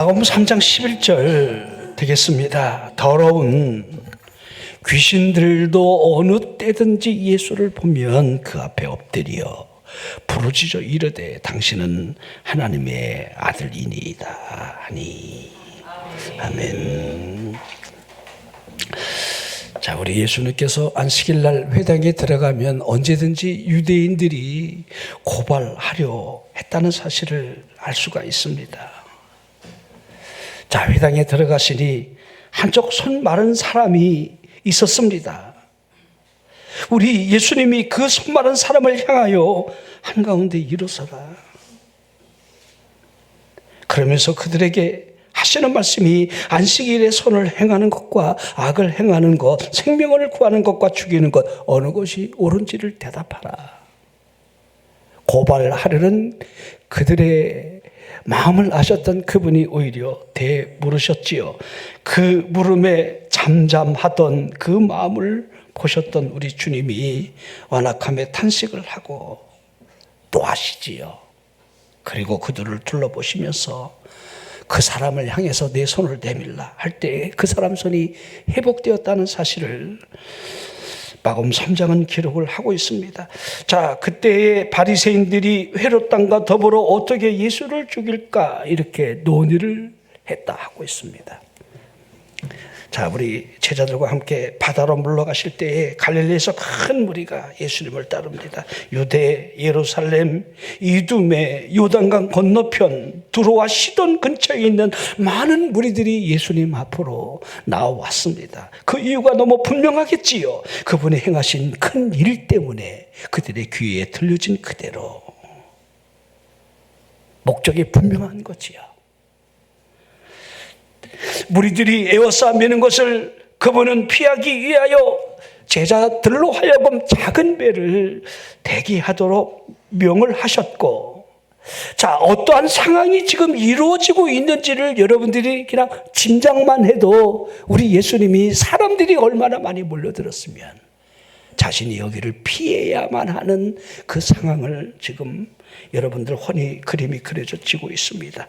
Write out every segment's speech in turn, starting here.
마가복음 3장 11절 되겠습니다. 더러운 귀신들도 어느 때든지 예수를 보면 그 앞에 엎드려 부르짖어 이르되 당신은 하나님의 아들이니이다 하니. 아멘. 자, 우리 예수님께서 안식일 날 회당에 들어가면 언제든지 유대인들이 고발하려 했다는 사실을 알 수가 있습니다. 자, 회당에 들어가시니 한쪽 손 마른 사람이 있었습니다. 우리 예수님이 그 손 마른 사람을 향하여 한가운데 일어서라. 그러면서 그들에게 하시는 말씀이 안식일에 선을 행하는 것과 악을 행하는 것, 생명을 구하는 것과 죽이는 것 어느 것이 옳은지를 대답하라. 고발하려는 그들의 마음을 아셨던 그분이 오히려 대물으셨지요. 그 물음에 잠잠하던 그 마음을 보셨던 우리 주님이 완악함에 탄식을 하고 또 하시지요. 그리고 그들을 둘러보시면서 그 사람을 향해서 내 손을 내밀라 할 때 그 사람 손이 회복되었다는 사실을 마가복음 3장은 기록을 하고 있습니다. 자, 그때의 바리새인들이 헤롯 왕과 더불어 어떻게 예수를 죽일까 이렇게 논의를 했다 하고 있습니다. 자, 우리 제자들과 함께 바다로 물러가실 때에 갈릴리에서 큰 무리가 예수님을 따릅니다. 유대, 예루살렘, 이두메, 요단강 건너편, 두로와 시돈 근처에 있는 많은 무리들이 예수님 앞으로 나와왔습니다. 그 이유가 너무 분명하겠지요. 그분이 행하신 큰 일 때문에 그들의 귀에 들려진 그대로 목적이 분명한 거지요. 무리들이 에워싸 매는 것을 그분은 피하기 위하여 제자들로 하여금 작은 배를 대기하도록 명을 하셨고, 자, 어떠한 상황이 지금 이루어지고 있는지를 여러분들이 그냥 짐작만 해도 우리 예수님이 사람들이 얼마나 많이 몰려들었으면 자신이 여기를 피해야만 하는 그 상황을 지금 여러분들 훤히 그림이 그려지고 있습니다.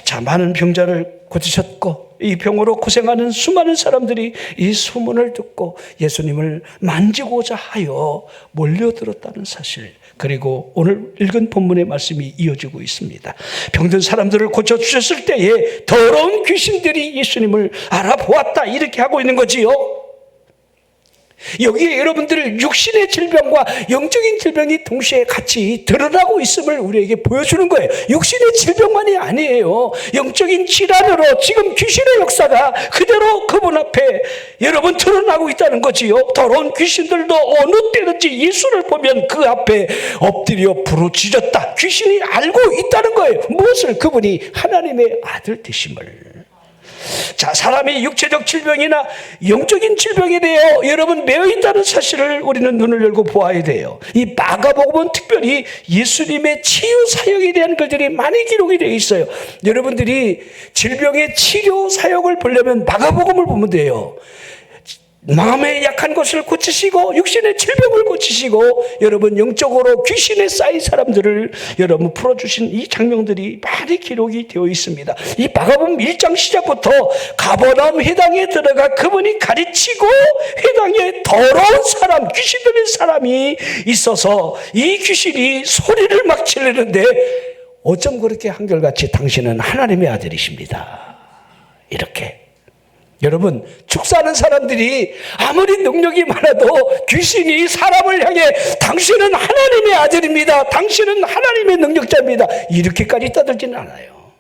자, 많은 병자를 고치셨고 이 병으로 고생하는 수많은 사람들이 이 소문을 듣고 예수님을 만지고자 하여 몰려들었다는 사실, 그리고 오늘 읽은 본문의 말씀이 이어지고 있습니다. 병든 사람들을 고쳐주셨을 때에 더러운 귀신들이 예수님을 알아보았다 이렇게 하고 있는 거지요. 여기에 여러분들 육신의 질병과 영적인 질병이 동시에 같이 드러나고 있음을 우리에게 보여주는 거예요. 육신의 질병만이 아니에요. 영적인 질환으로 지금 귀신의 역사가 그대로 그분 앞에 여러분 드러나고 있다는 거지요. 더러운 귀신들도 어느 때든지 예수를 보면 그 앞에 엎드려 부르짖었다. 귀신이 알고 있다는 거예요. 무엇을? 그분이 하나님의 아들 되심을. 자, 사람이 육체적 질병이나 영적인 질병에 대해 여러분 매여 있다는 사실을 우리는 눈을 열고 보아야 돼요. 이 마가복음은 특별히 예수님의 치유 사역에 대한 것들이 많이 기록이 되어 있어요. 여러분들이 질병의 치료 사역을 보려면 마가복음을 보면 돼요. 마음에 약한 것을 고치시고 육신의 질병을 고치시고 여러분 영적으로 귀신에 쌓인 사람들을 여러분 풀어주신 이 장면들이 많이 기록이 되어 있습니다. 이 마가복음 1장 시작부터 가버나움 회당에 들어가 그분이 가르치고 회당에 더러운 사람, 귀신 들린 사람이 있어서 이 귀신이 소리를 막 지르는데 어쩜 그렇게 한결같이 당신은 하나님의 아들이십니다. 이렇게. 여러분, 축사하는 사람들이 아무리 능력이 많아도 귀신이 사람을 향해 당신은 하나님의 아들입니다. 당신은 하나님의 능력자입니다. 이렇게까지 떠들지는 않아요.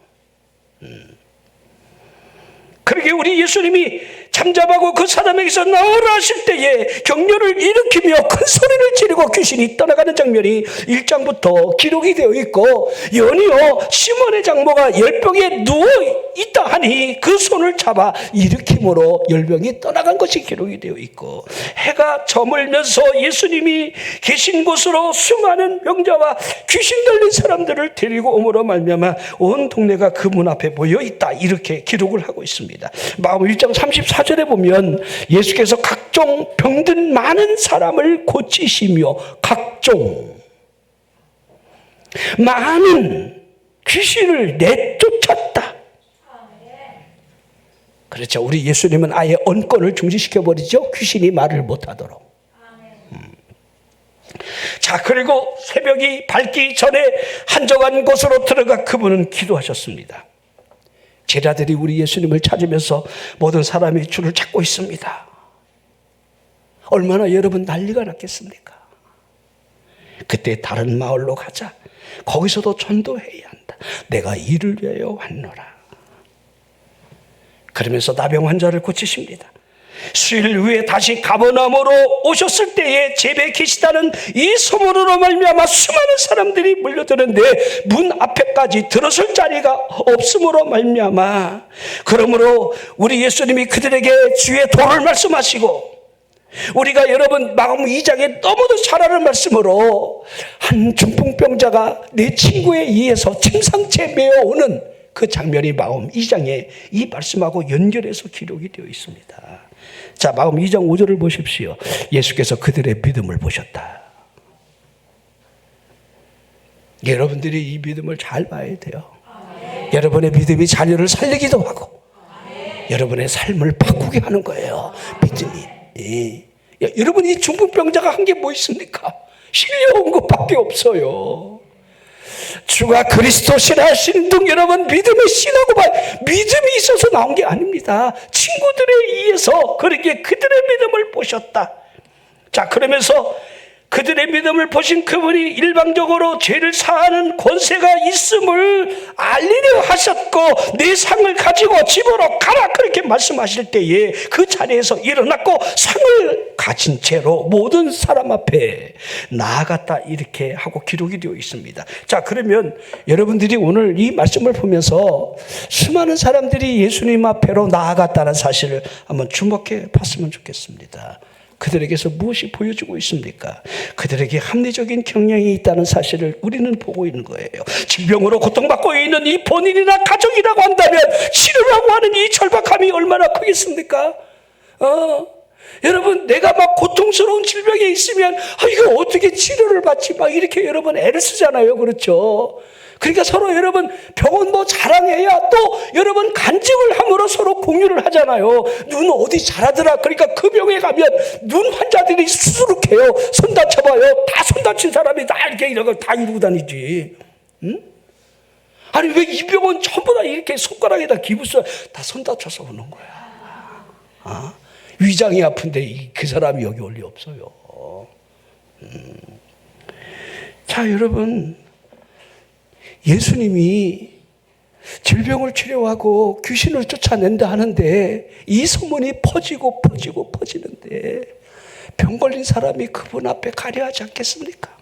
그러게 우리 예수님이 잠잠하고 그 사람에게서 나오라 하실 때에 격려를 일으키며 큰 소리를 지르고 귀신이 떠나가는 장면이 1장부터 기록이 되어 있고, 연이어 시몬의 장모가 열병에 누워있다 하니 그 손을 잡아 일으킴으로 열병이 떠나간 것이 기록이 되어 있고, 해가 저물면서 예수님이 계신 곳으로 수많은 병자와 귀신 들린 사람들을 데리고 오므로 말미암아 온 동네가 그 문 앞에 모여있다 이렇게 기록을 하고 있습니다. 마가복음 1장 34절에 보면 예수께서 각종 병든 많은 사람을 고치시며 각종 많은 귀신을 내쫓았다. 그렇죠. 우리 예수님은 아예 언권을 중지시켜버리죠. 귀신이 말을 못하도록. 자, 그리고 새벽이 밝기 전에 한적한 곳으로 들어가 그분은 기도하셨습니다. 제자들이 우리 예수님을 찾으면서 모든 사람이 줄을 찾고 있습니다. 얼마나 여러분 난리가 났겠습니까? 그때 다른 마을로 가자. 거기서도 전도해야 한다. 내가 이를 위하여 왔노라. 그러면서 나병 환자를 고치십니다. 수일 후에 다시 가버나움으로 오셨을 때에 집에 계시다는 이 소문으로 말미암아 수많은 사람들이 몰려드는데 문 앞에까지 들어설 자리가 없음으로 말미암아, 그러므로 우리 예수님이 그들에게 주의 도를 말씀하시고, 우리가 여러분 마가복음 2장에 너무도 잘 아는 말씀으로 한 중풍병자가 내 친구에 의해서 침상채 메어오는 그 장면이 마가복음 2장에 이 말씀하고 연결해서 기록이 되어 있습니다. 자, 마가복음 2장 5절을 보십시오. 예수께서 그들의 믿음을 보셨다. 여러분들이 이 믿음을 잘 봐야 돼요. 여러분의 믿음이 자녀를 살리기도 하고 여러분의 삶을 바꾸게 하는 거예요. 믿음이. 여러분, 이 중풍병자가 한 게 뭐 있습니까? 실려온 것밖에 없어요. 주가 그리스도시라 하시는 등 여러분 믿음의 신하고 믿음이 있어서 나온 게 아닙니다. 친구들에 의해서 그렇게 그들의 믿음을 보셨다. 자, 그러면서 그들의 믿음을 보신 그분이 일방적으로 죄를 사하는 권세가 있음을 알리려 하셨고, 내 상을 가지고 집으로 가라 그렇게 말씀하실 때에 그 자리에서 일어났고 상을 가진 채로 모든 사람 앞에 나아갔다, 이렇게 하고 기록이 되어 있습니다. 자, 그러면 여러분들이 오늘 이 말씀을 보면서 수많은 사람들이 예수님 앞에로 나아갔다는 사실을 한번 주목해 봤으면 좋겠습니다. 그들에게서 무엇이 보여주고 있습니까? 그들에게 합리적인 경향이 있다는 사실을 우리는 보고 있는 거예요. 질병으로 고통받고 있는 이 본인이나 가족이라고 한다면 치료라고 하는 이 절박함이 얼마나 크겠습니까? 여러분, 내가 막 고통스러운 질병에 있으면 이거 어떻게 치료를 받지? 막 이렇게 여러분 애를 쓰잖아요. 그렇죠? 그러니까 서로 여러분 병원 뭐 자랑해야 또 여러분 간증을 함으로 서로 공유를 하잖아요. 눈 어디 잘하더라. 그러니까 그 병에 가면 눈 환자들이 수두룩해요. 손 다쳐봐요. 다 손 다친 사람이 다 이렇게 이런 걸 다 이루고 다니지. 응? 아니 왜 이 병원 전부 다 이렇게 손가락에다 기부스 다 손 다쳐서 오는 거야. 위장이 아픈데 그 사람이 여기 올 리 없어요. 자, 여러분, 예수님이 질병을 치료하고 귀신을 쫓아낸다 하는데 이 소문이 퍼지는데 병 걸린 사람이 그분 앞에 가려하지 않겠습니까?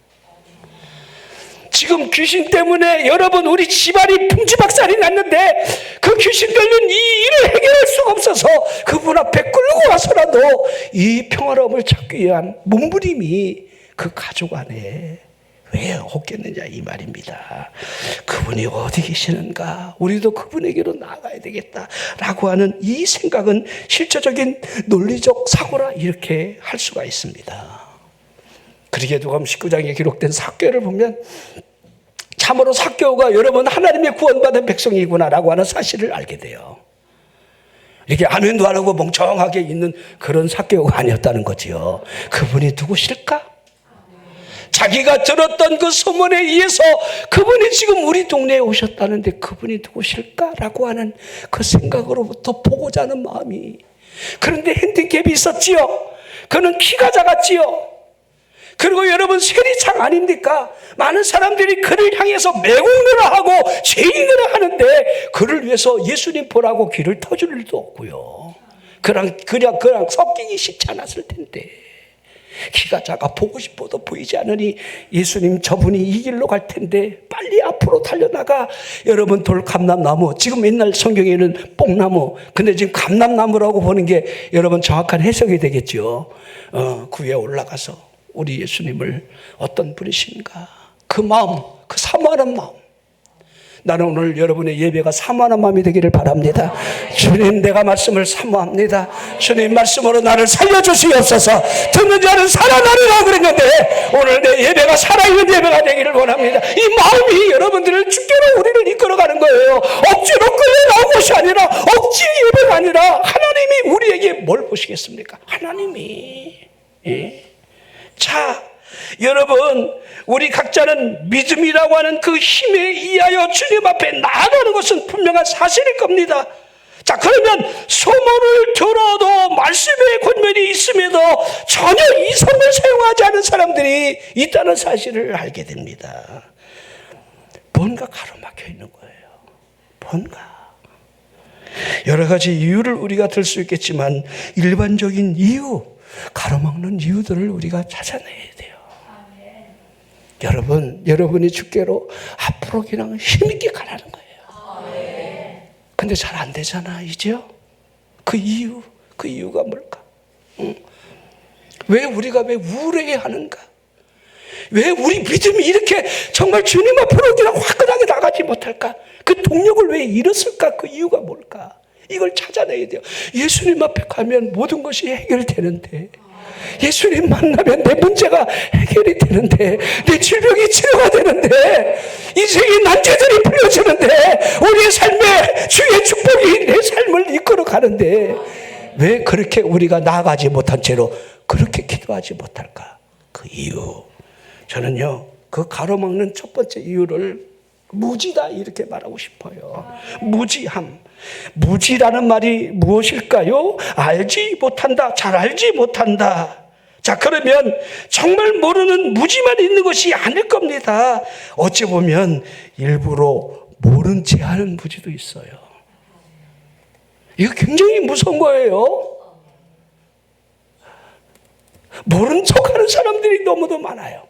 지금 귀신 때문에 여러분 우리 집안이 풍지박살이 났는데 그 귀신 들린 이 일을 해결할 수가 없어서 그분 앞에 끌고 와서라도 이 평화로움을 찾기 위한 몸부림이 그 가족 안에 왜 없겠느냐, 이 말입니다. 그분이 어디 계시는가? 우리도 그분에게로 나아가야 되겠다라고 하는 이 생각은 실제적인 논리적 사고라 이렇게 할 수가 있습니다. 그러기에 누가복음 19장에 기록된 삭개오를 보면 참으로 삭개오가 여러분 하나님의 구원받은 백성이구나라고 하는 사실을 알게 돼요. 이렇게 아멘도 안 하고 멍청하게 있는 그런 삭개오가 아니었다는 거지요. 그분이 누구실까? 자기가 들었던 그 소문에 의해서 그분이 지금 우리 동네에 오셨다는데 그분이 누구실까라고 하는 그 생각으로부터 보고자 하는 마음이. 그런데 핸디캡이 있었지요. 그는 키가 작았지요. 그리고 여러분 세리창 아닙니까? 많은 사람들이 그를 향해서 매국노라 하고 죄인으로 하는데 그를 위해서 예수님 보라고 귀를 터줄 일도 없고요. 그랑 섞이기 쉽지 않았을 텐데 키가 작아 보고 싶어도 보이지 않으니 예수님 저분이 이 길로 갈 텐데 빨리 앞으로 달려나가. 여러분 돌감람나무, 지금 옛날 성경에는 뽕나무, 근데 지금 감람나무라고 보는 게 여러분 정확한 해석이 되겠죠. 그 위에 올라가서 우리 예수님을 어떤 분이신가, 그 마음, 그 사모하는 마음. 나는 오늘 여러분의 예배가 사모하는 마음이 되기를 바랍니다. 주님, 내가 말씀을 사모합니다. 주님 말씀으로 나를 살려주시옵소서. 듣는 자는 살아나리라 그랬는데 오늘 내 예배가 살아있는 예배가 되기를 원합니다. 이 마음이 여러분들을 주께로 우리를 이끌어가는 거예요. 억지로 끌려나온 것이 아니라 억지의 예배가 아니라 하나님이 우리에게 뭘 보시겠습니까? 하나님이. 예. 자, 여러분, 우리 각자는 믿음이라고 하는 그 힘에 의하여 주님 앞에 나아가는 것은 분명한 사실일 겁니다. 자, 그러면 소문을 들어도 말씀의 권면이 있음에도 전혀 이성을 사용하지 않은 사람들이 있다는 사실을 알게 됩니다. 뭔가 가로막혀 있는 거예요. 뭔가. 여러 가지 이유를 우리가 들 수 있겠지만 일반적인 이유, 가로막는 이유들을 우리가 찾아내야 돼요. 여러분, 여러분이 주께로 앞으로 그냥 힘있게 가라는 거예요. 근데 잘 안 되잖아, 이제요? 그 이유가 뭘까? 왜 우리가 왜 우울해 하는가? 왜 우리 믿음이 이렇게 정말 주님 앞으로 그냥 화끈하게 나가지 못할까? 그 동력을 왜 잃었을까? 그 이유가 뭘까? 이걸 찾아내야 돼요. 예수님 앞에 가면 모든 것이 해결되는데, 예수님 만나면 내 문제가 해결이 되는데, 내 질병이 치료가 되는데, 인생의 난제들이 풀려지는데, 우리의 삶에 주의 축복이 내 삶을 이끌어 가는데, 왜 그렇게 우리가 나아가지 못한 채로 그렇게 기도하지 못할까? 그 이유. 저는요, 그 가로막는 첫 번째 이유를 무지다 이렇게 말하고 싶어요. 무지함. 무지라는 말이 무엇일까요? 알지 못한다. 잘 알지 못한다. 자, 그러면 정말 모르는 무지만 있는 것이 아닐 겁니다. 어찌 보면 일부러 모른 채 하는 무지도 있어요. 이거 굉장히 무서운 거예요. 모른 척하는 사람들이 너무도 많아요.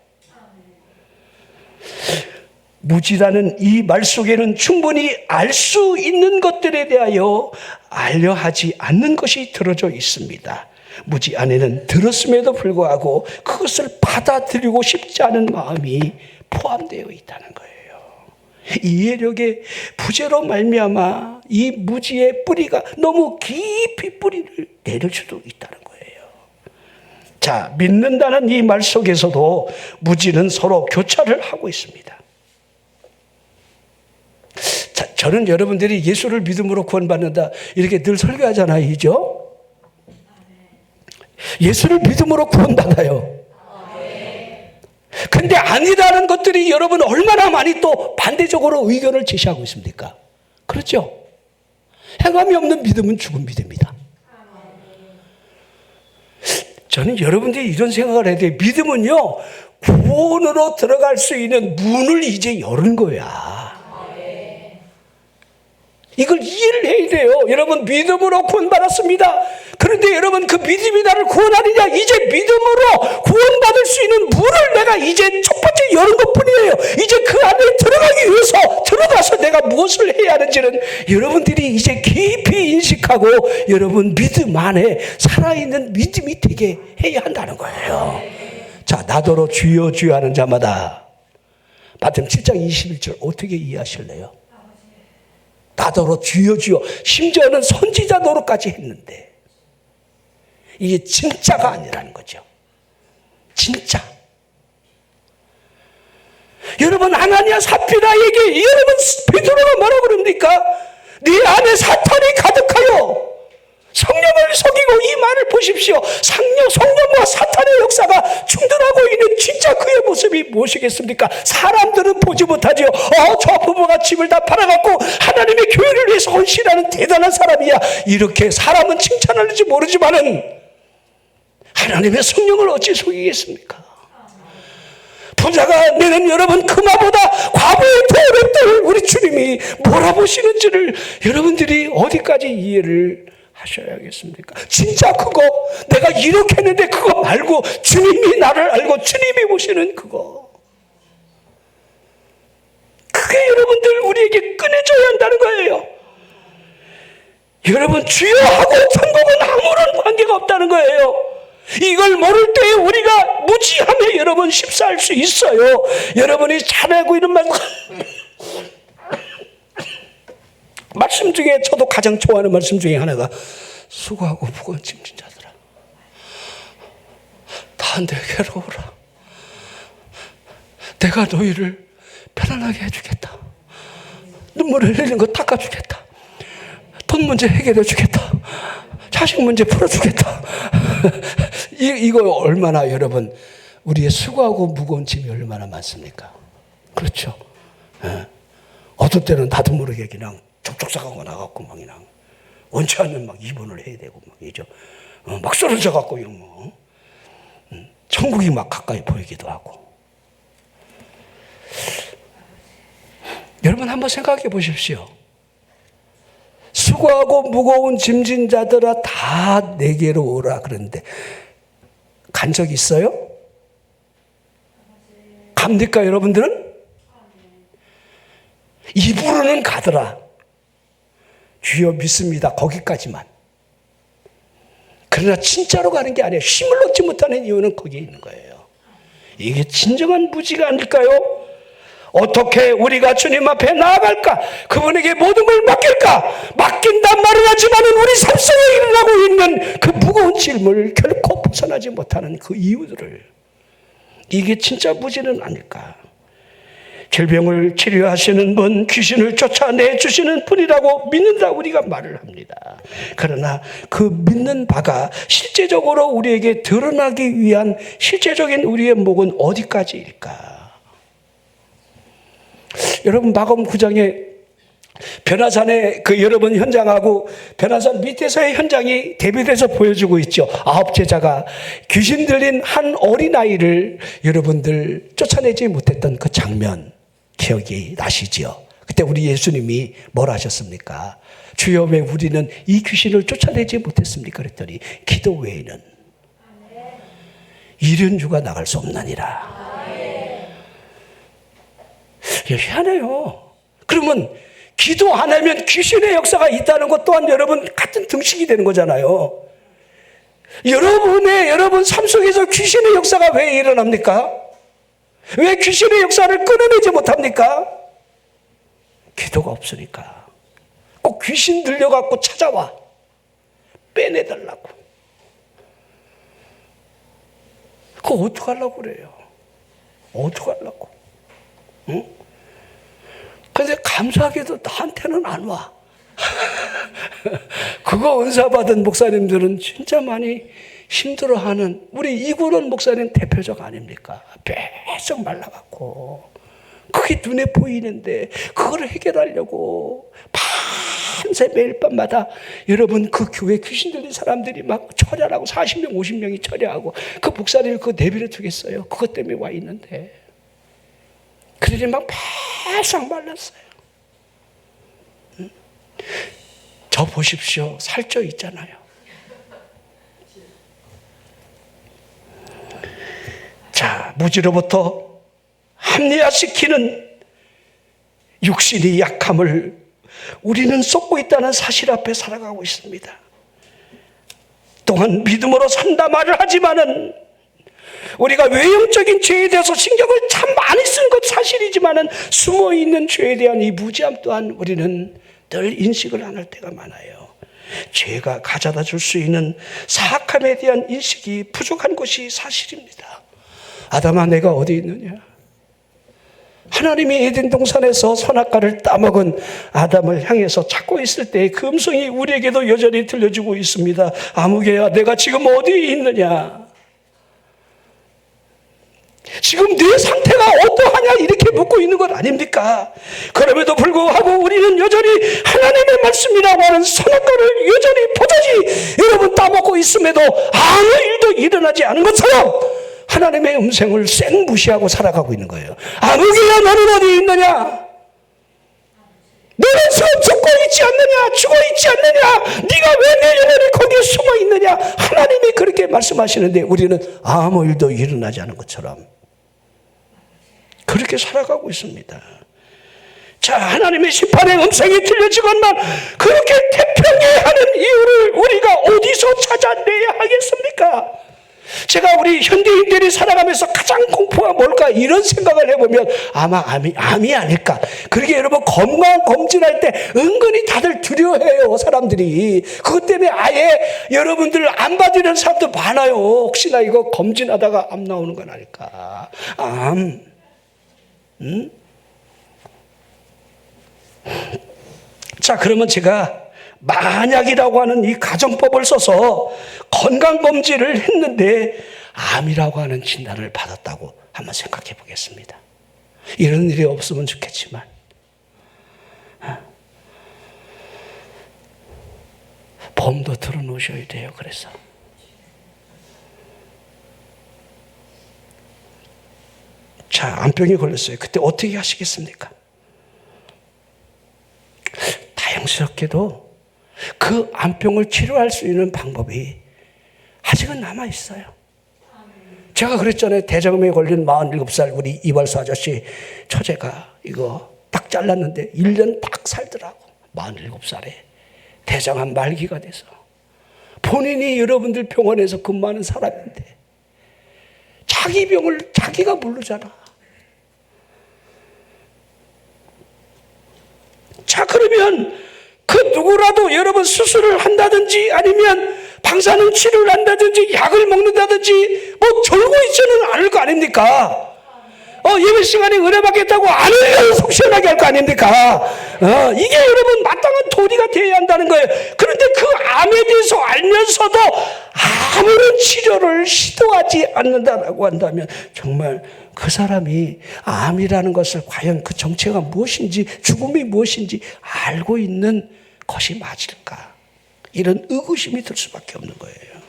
무지라는 이 말 속에는 충분히 알 수 있는 것들에 대하여 알려 하지 않는 것이 들어져 있습니다. 무지 안에는 들었음에도 불구하고 그것을 받아들이고 싶지 않은 마음이 포함되어 있다는 거예요. 이해력의 부재로 말미암아 이 무지의 뿌리가 너무 깊이 뿌리를 내릴 수도 있다는 거예요. 자, 믿는다는 이 말 속에서도 무지는 서로 교차를 하고 있습니다. 자, 저는 여러분들이 예수를 믿음으로 구원받는다 이렇게 늘 설교하잖아요. 이죠? 예수를 믿음으로 구원받아요. 근데 아니라는 것들이 여러분 얼마나 많이 또 반대적으로 의견을 제시하고 있습니까? 그렇죠? 행함이 없는 믿음은 죽은 믿음이다. 저는 여러분들이 이런 생각을 해야 돼요. 믿음은요, 구원으로 들어갈 수 있는 문을 이제 열은 거야. 이걸 이해를 해야 돼요. 여러분, 믿음으로 구원받았습니다. 그런데 여러분, 그 믿음이 나를 구원하느냐? 이제 믿음으로 구원받을 수 있는 문을 내가 이제 첫 번째 여는 것 뿐이에요. 이제 그 안에 들어가기 위해서 들어가서 내가 무엇을 해야 하는지는 여러분들이 이제 깊이 인식하고 여러분 믿음 안에 살아있는 믿음이 되게 해야 한다는 거예요. 자, 나더러 주여 주여 하는 자마다 마태복음 7장 21절 어떻게 이해하실래요? 나더러 주여 주여, 심지어는 선지자 노릇까지 했는데 이게 진짜가 아니라는 거죠. 진짜. 여러분, 아나니아 삽비라에게 여러분 베드로가 뭐라고 그럽니까? 네 안에 사탄이 가득하여 성령을 속이고 이 말을 보십시오. 성령과 사탄의 역사가 충돌하고 있는 진짜 그의 모습이 무엇이겠습니까? 사람들은 보지 못하죠. 저 부부가 집을 다 팔아갖고 하나님의 교회를 위해서 헌신하는 대단한 사람이야. 이렇게 사람은 칭찬하는지 모르지만은 하나님의 성령을 어찌 속이겠습니까? 부자가 되는 여러분, 그마보다 과부의 도랩들 우리 주님이 몰아보시는지를 여러분들이 어디까지 이해를 하셔야겠습니까? 진짜 그거 내가 이렇게 했는데 그거 말고 주님이 나를 알고 주님이 보시는 그거, 그게 여러분들 우리에게 꺼내줘야 한다는 거예요. 여러분, 주여하고 천국은 아무런 관계가 없다는 거예요. 이걸 모를 때 우리가 무지함에 여러분 휩싸일 수 있어요. 여러분이 잘 알고 있는 말씀 중에 저도 가장 좋아하는 말씀 중에 하나가 수고하고 무거운 짐진 자들아 다 내게로 오라. 내가 너희를 편안하게 해주겠다. 눈물 흘리는 거 닦아주겠다. 돈 문제 해결해 주겠다. 자식 문제 풀어주겠다. 이거 얼마나 여러분, 우리의 수고하고 무거운 짐이 얼마나 많습니까? 그렇죠. 예. 어떤 때는 나도 모르게 그냥 족족사가고 나갔고 막 그냥 원치 않는 막 입원을 해야 되고 막 이죠. 막 쓰러져 갖고 이런 거. 천국이 막 가까이 보이기도 하고. 여러분 한번 생각해 보십시오. 수고하고 무거운 짐진 자들아 다 내게로 오라 그러는데 간 적 있어요? 갑니까 여러분들은? 입으로는 가더라. 주여 믿습니다. 거기까지만. 그러나 진짜로 가는 게 아니에요. 힘을 얻지 못하는 이유는 거기에 있는 거예요. 이게 진정한 무지가 아닐까요? 어떻게 우리가 주님 앞에 나아갈까? 그분에게 모든 걸 맡길까? 맡긴단 말을 하지만은 우리 삶 속에 일어나고 있는 그 무거운 짐을 결코 벗어나지 못하는 그 이유들을, 이게 진짜 무지는 아닐까? 질병을 치료하시는 분, 귀신을 쫓아내 주시는 분이라고 믿는다 우리가 말을 합니다. 그러나 그 믿는 바가 실제적으로 우리에게 드러나기 위한 실제적인 우리의 목은 어디까지일까? 여러분 마가복음 9장에 변화산의 그 여러분 현장하고 변화산 밑에서의 현장이 대비돼서 보여주고 있죠. 9 제자가 귀신 들린 한 어린아이를 여러분들 쫓아내지 못했던 그 장면 기억이 나시지요? 그때 우리 예수님이 뭘 하셨습니까? 주여 왜 우리는 이 귀신을 쫓아내지 못했습니까? 그랬더니 기도 외에는 이른 유가 나갈 수 없나니라. 희한해요. 그러면 기도 안 하면 귀신의 역사가 있다는 것 또한 여러분 같은 등식이 되는 거잖아요. 여러분 삶 속에서 귀신의 역사가 왜 일어납니까? 왜 귀신의 역사를 끊어내지 못합니까? 기도가 없으니까. 꼭 귀신 들려갖고 찾아와. 빼내달라고. 그거 어떡하려고 그래요? 어떡하려고? 응? 근데 감사하게도 나한테는 안 와. 그거 은사받은 목사님들은 진짜 많이 힘들어하는 우리 이구론 목사님 대표적 아닙니까? 뺏쩍 말라갖고 그게 눈에 보이는데 그걸 해결하려고 밤새 매일 밤마다 여러분 그 교회 귀신 들린 사람들이 막 철야라고 40명 50명이 철야하고 그 목사님을 그거 내버려 두겠어요? 그것 때문에 와 있는데 그들이 막 바싹 말랐어요. 응? 저 보십시오. 살쪄 있잖아요. 자, 무지로부터 합리화시키는 육신의 약함을 우리는 쏟고 있다는 사실 앞에 살아가고 있습니다. 또한 믿음으로 산다 말을 하지만은 우리가 외형적인 죄에 대해서 신경을 참 많이 쓴 것 사실이지만은 숨어있는 죄에 대한 이 무지함 또한 우리는 늘 인식을 안 할 때가 많아요. 죄가 가져다 줄 수 있는 사악함에 대한 인식이 부족한 것이 사실입니다. 아담아 내가 어디 있느냐? 하나님이 에덴 동산에서 선악과를 따먹은 아담을 향해서 찾고 있을 때의 그 음성이 우리에게도 여전히 들려주고 있습니다. 아무개야 내가 지금 어디에 있느냐? 지금 네 상태가 어떠하냐 이렇게 묻고 있는 것 아닙니까? 그럼에도 불구하고 우리는 여전히 하나님의 말씀이라고 하는 선악과를 여전히 포도지 여러분 따먹고 있음에도 아무 일도 일어나지 않은 것처럼 하나님의 음성을 쌩 무시하고 살아가고 있는 거예요. 아무개야 너는 어디 있느냐? 너는 지금 죽고 있지 않느냐? 죽어 있지 않느냐? 네가 왜 내 영혼이 거기에 숨어 있느냐? 하나님이 그렇게 말씀하시는데 우리는 아무 일도 일어나지 않은 것처럼 그렇게 살아가고 있습니다. 자, 하나님의 심판의 음성이 들려지건만 그렇게 태평해하는 이유를 우리가 어디서 찾아내야 하겠습니까? 제가 우리 현대인들이 살아가면서 가장 공포가 뭘까 이런 생각을 해보면 아마 암이 아닐까. 그러게 여러분 건강 검진할 때 은근히 다들 두려워해요 사람들이. 그것 때문에 아예 여러분들 안 받으려는 사람도 많아요. 혹시나 이거 검진하다가 암 나오는 건 아닐까. 암. 자, 그러면 제가 만약이라고 하는 이 가정법을 써서 건강검진을 했는데 암이라고 하는 진단을 받았다고 한번 생각해 보겠습니다. 이런 일이 없으면 좋겠지만 보험도 들어놓으셔야 돼요. 그래서 자, 암병이 걸렸어요. 그때 어떻게 하시겠습니까? 다행스럽게도 그 암병을 치료할 수 있는 방법이 아직은 남아있어요. 제가 그랬잖아요. 대장암에 걸린 47살 우리 이발사 아저씨 처제가 이거 딱 잘랐는데 1년 딱 살더라고. 47살에 대장암 말기가 돼서. 본인이 여러분들 병원에서 근무하는 사람인데 자기 병을 자기가 모르잖아. 자, 그러면 그 누구라도 여러분 수술을 한다든지 아니면 방사능 치료를 한다든지 약을 먹는다든지 뭐 졸고 있지는 않을 거 아닙니까? 예배 시간에 은혜 받겠다고 안 흘려서 속 시원하게 할 거 아닙니까? 이게 여러분 마땅한 도리가 되어야 한다는 거예요. 그런데 그 암에 대해서 알면서도 아무런 치료를 시도하지 않는다라고 한다면 정말 그 사람이 암이라는 것을 과연 그 정체가 무엇인지 죽음이 무엇인지 알고 있는 것이 맞을까? 이런 의구심이 들 수밖에 없는 거예요.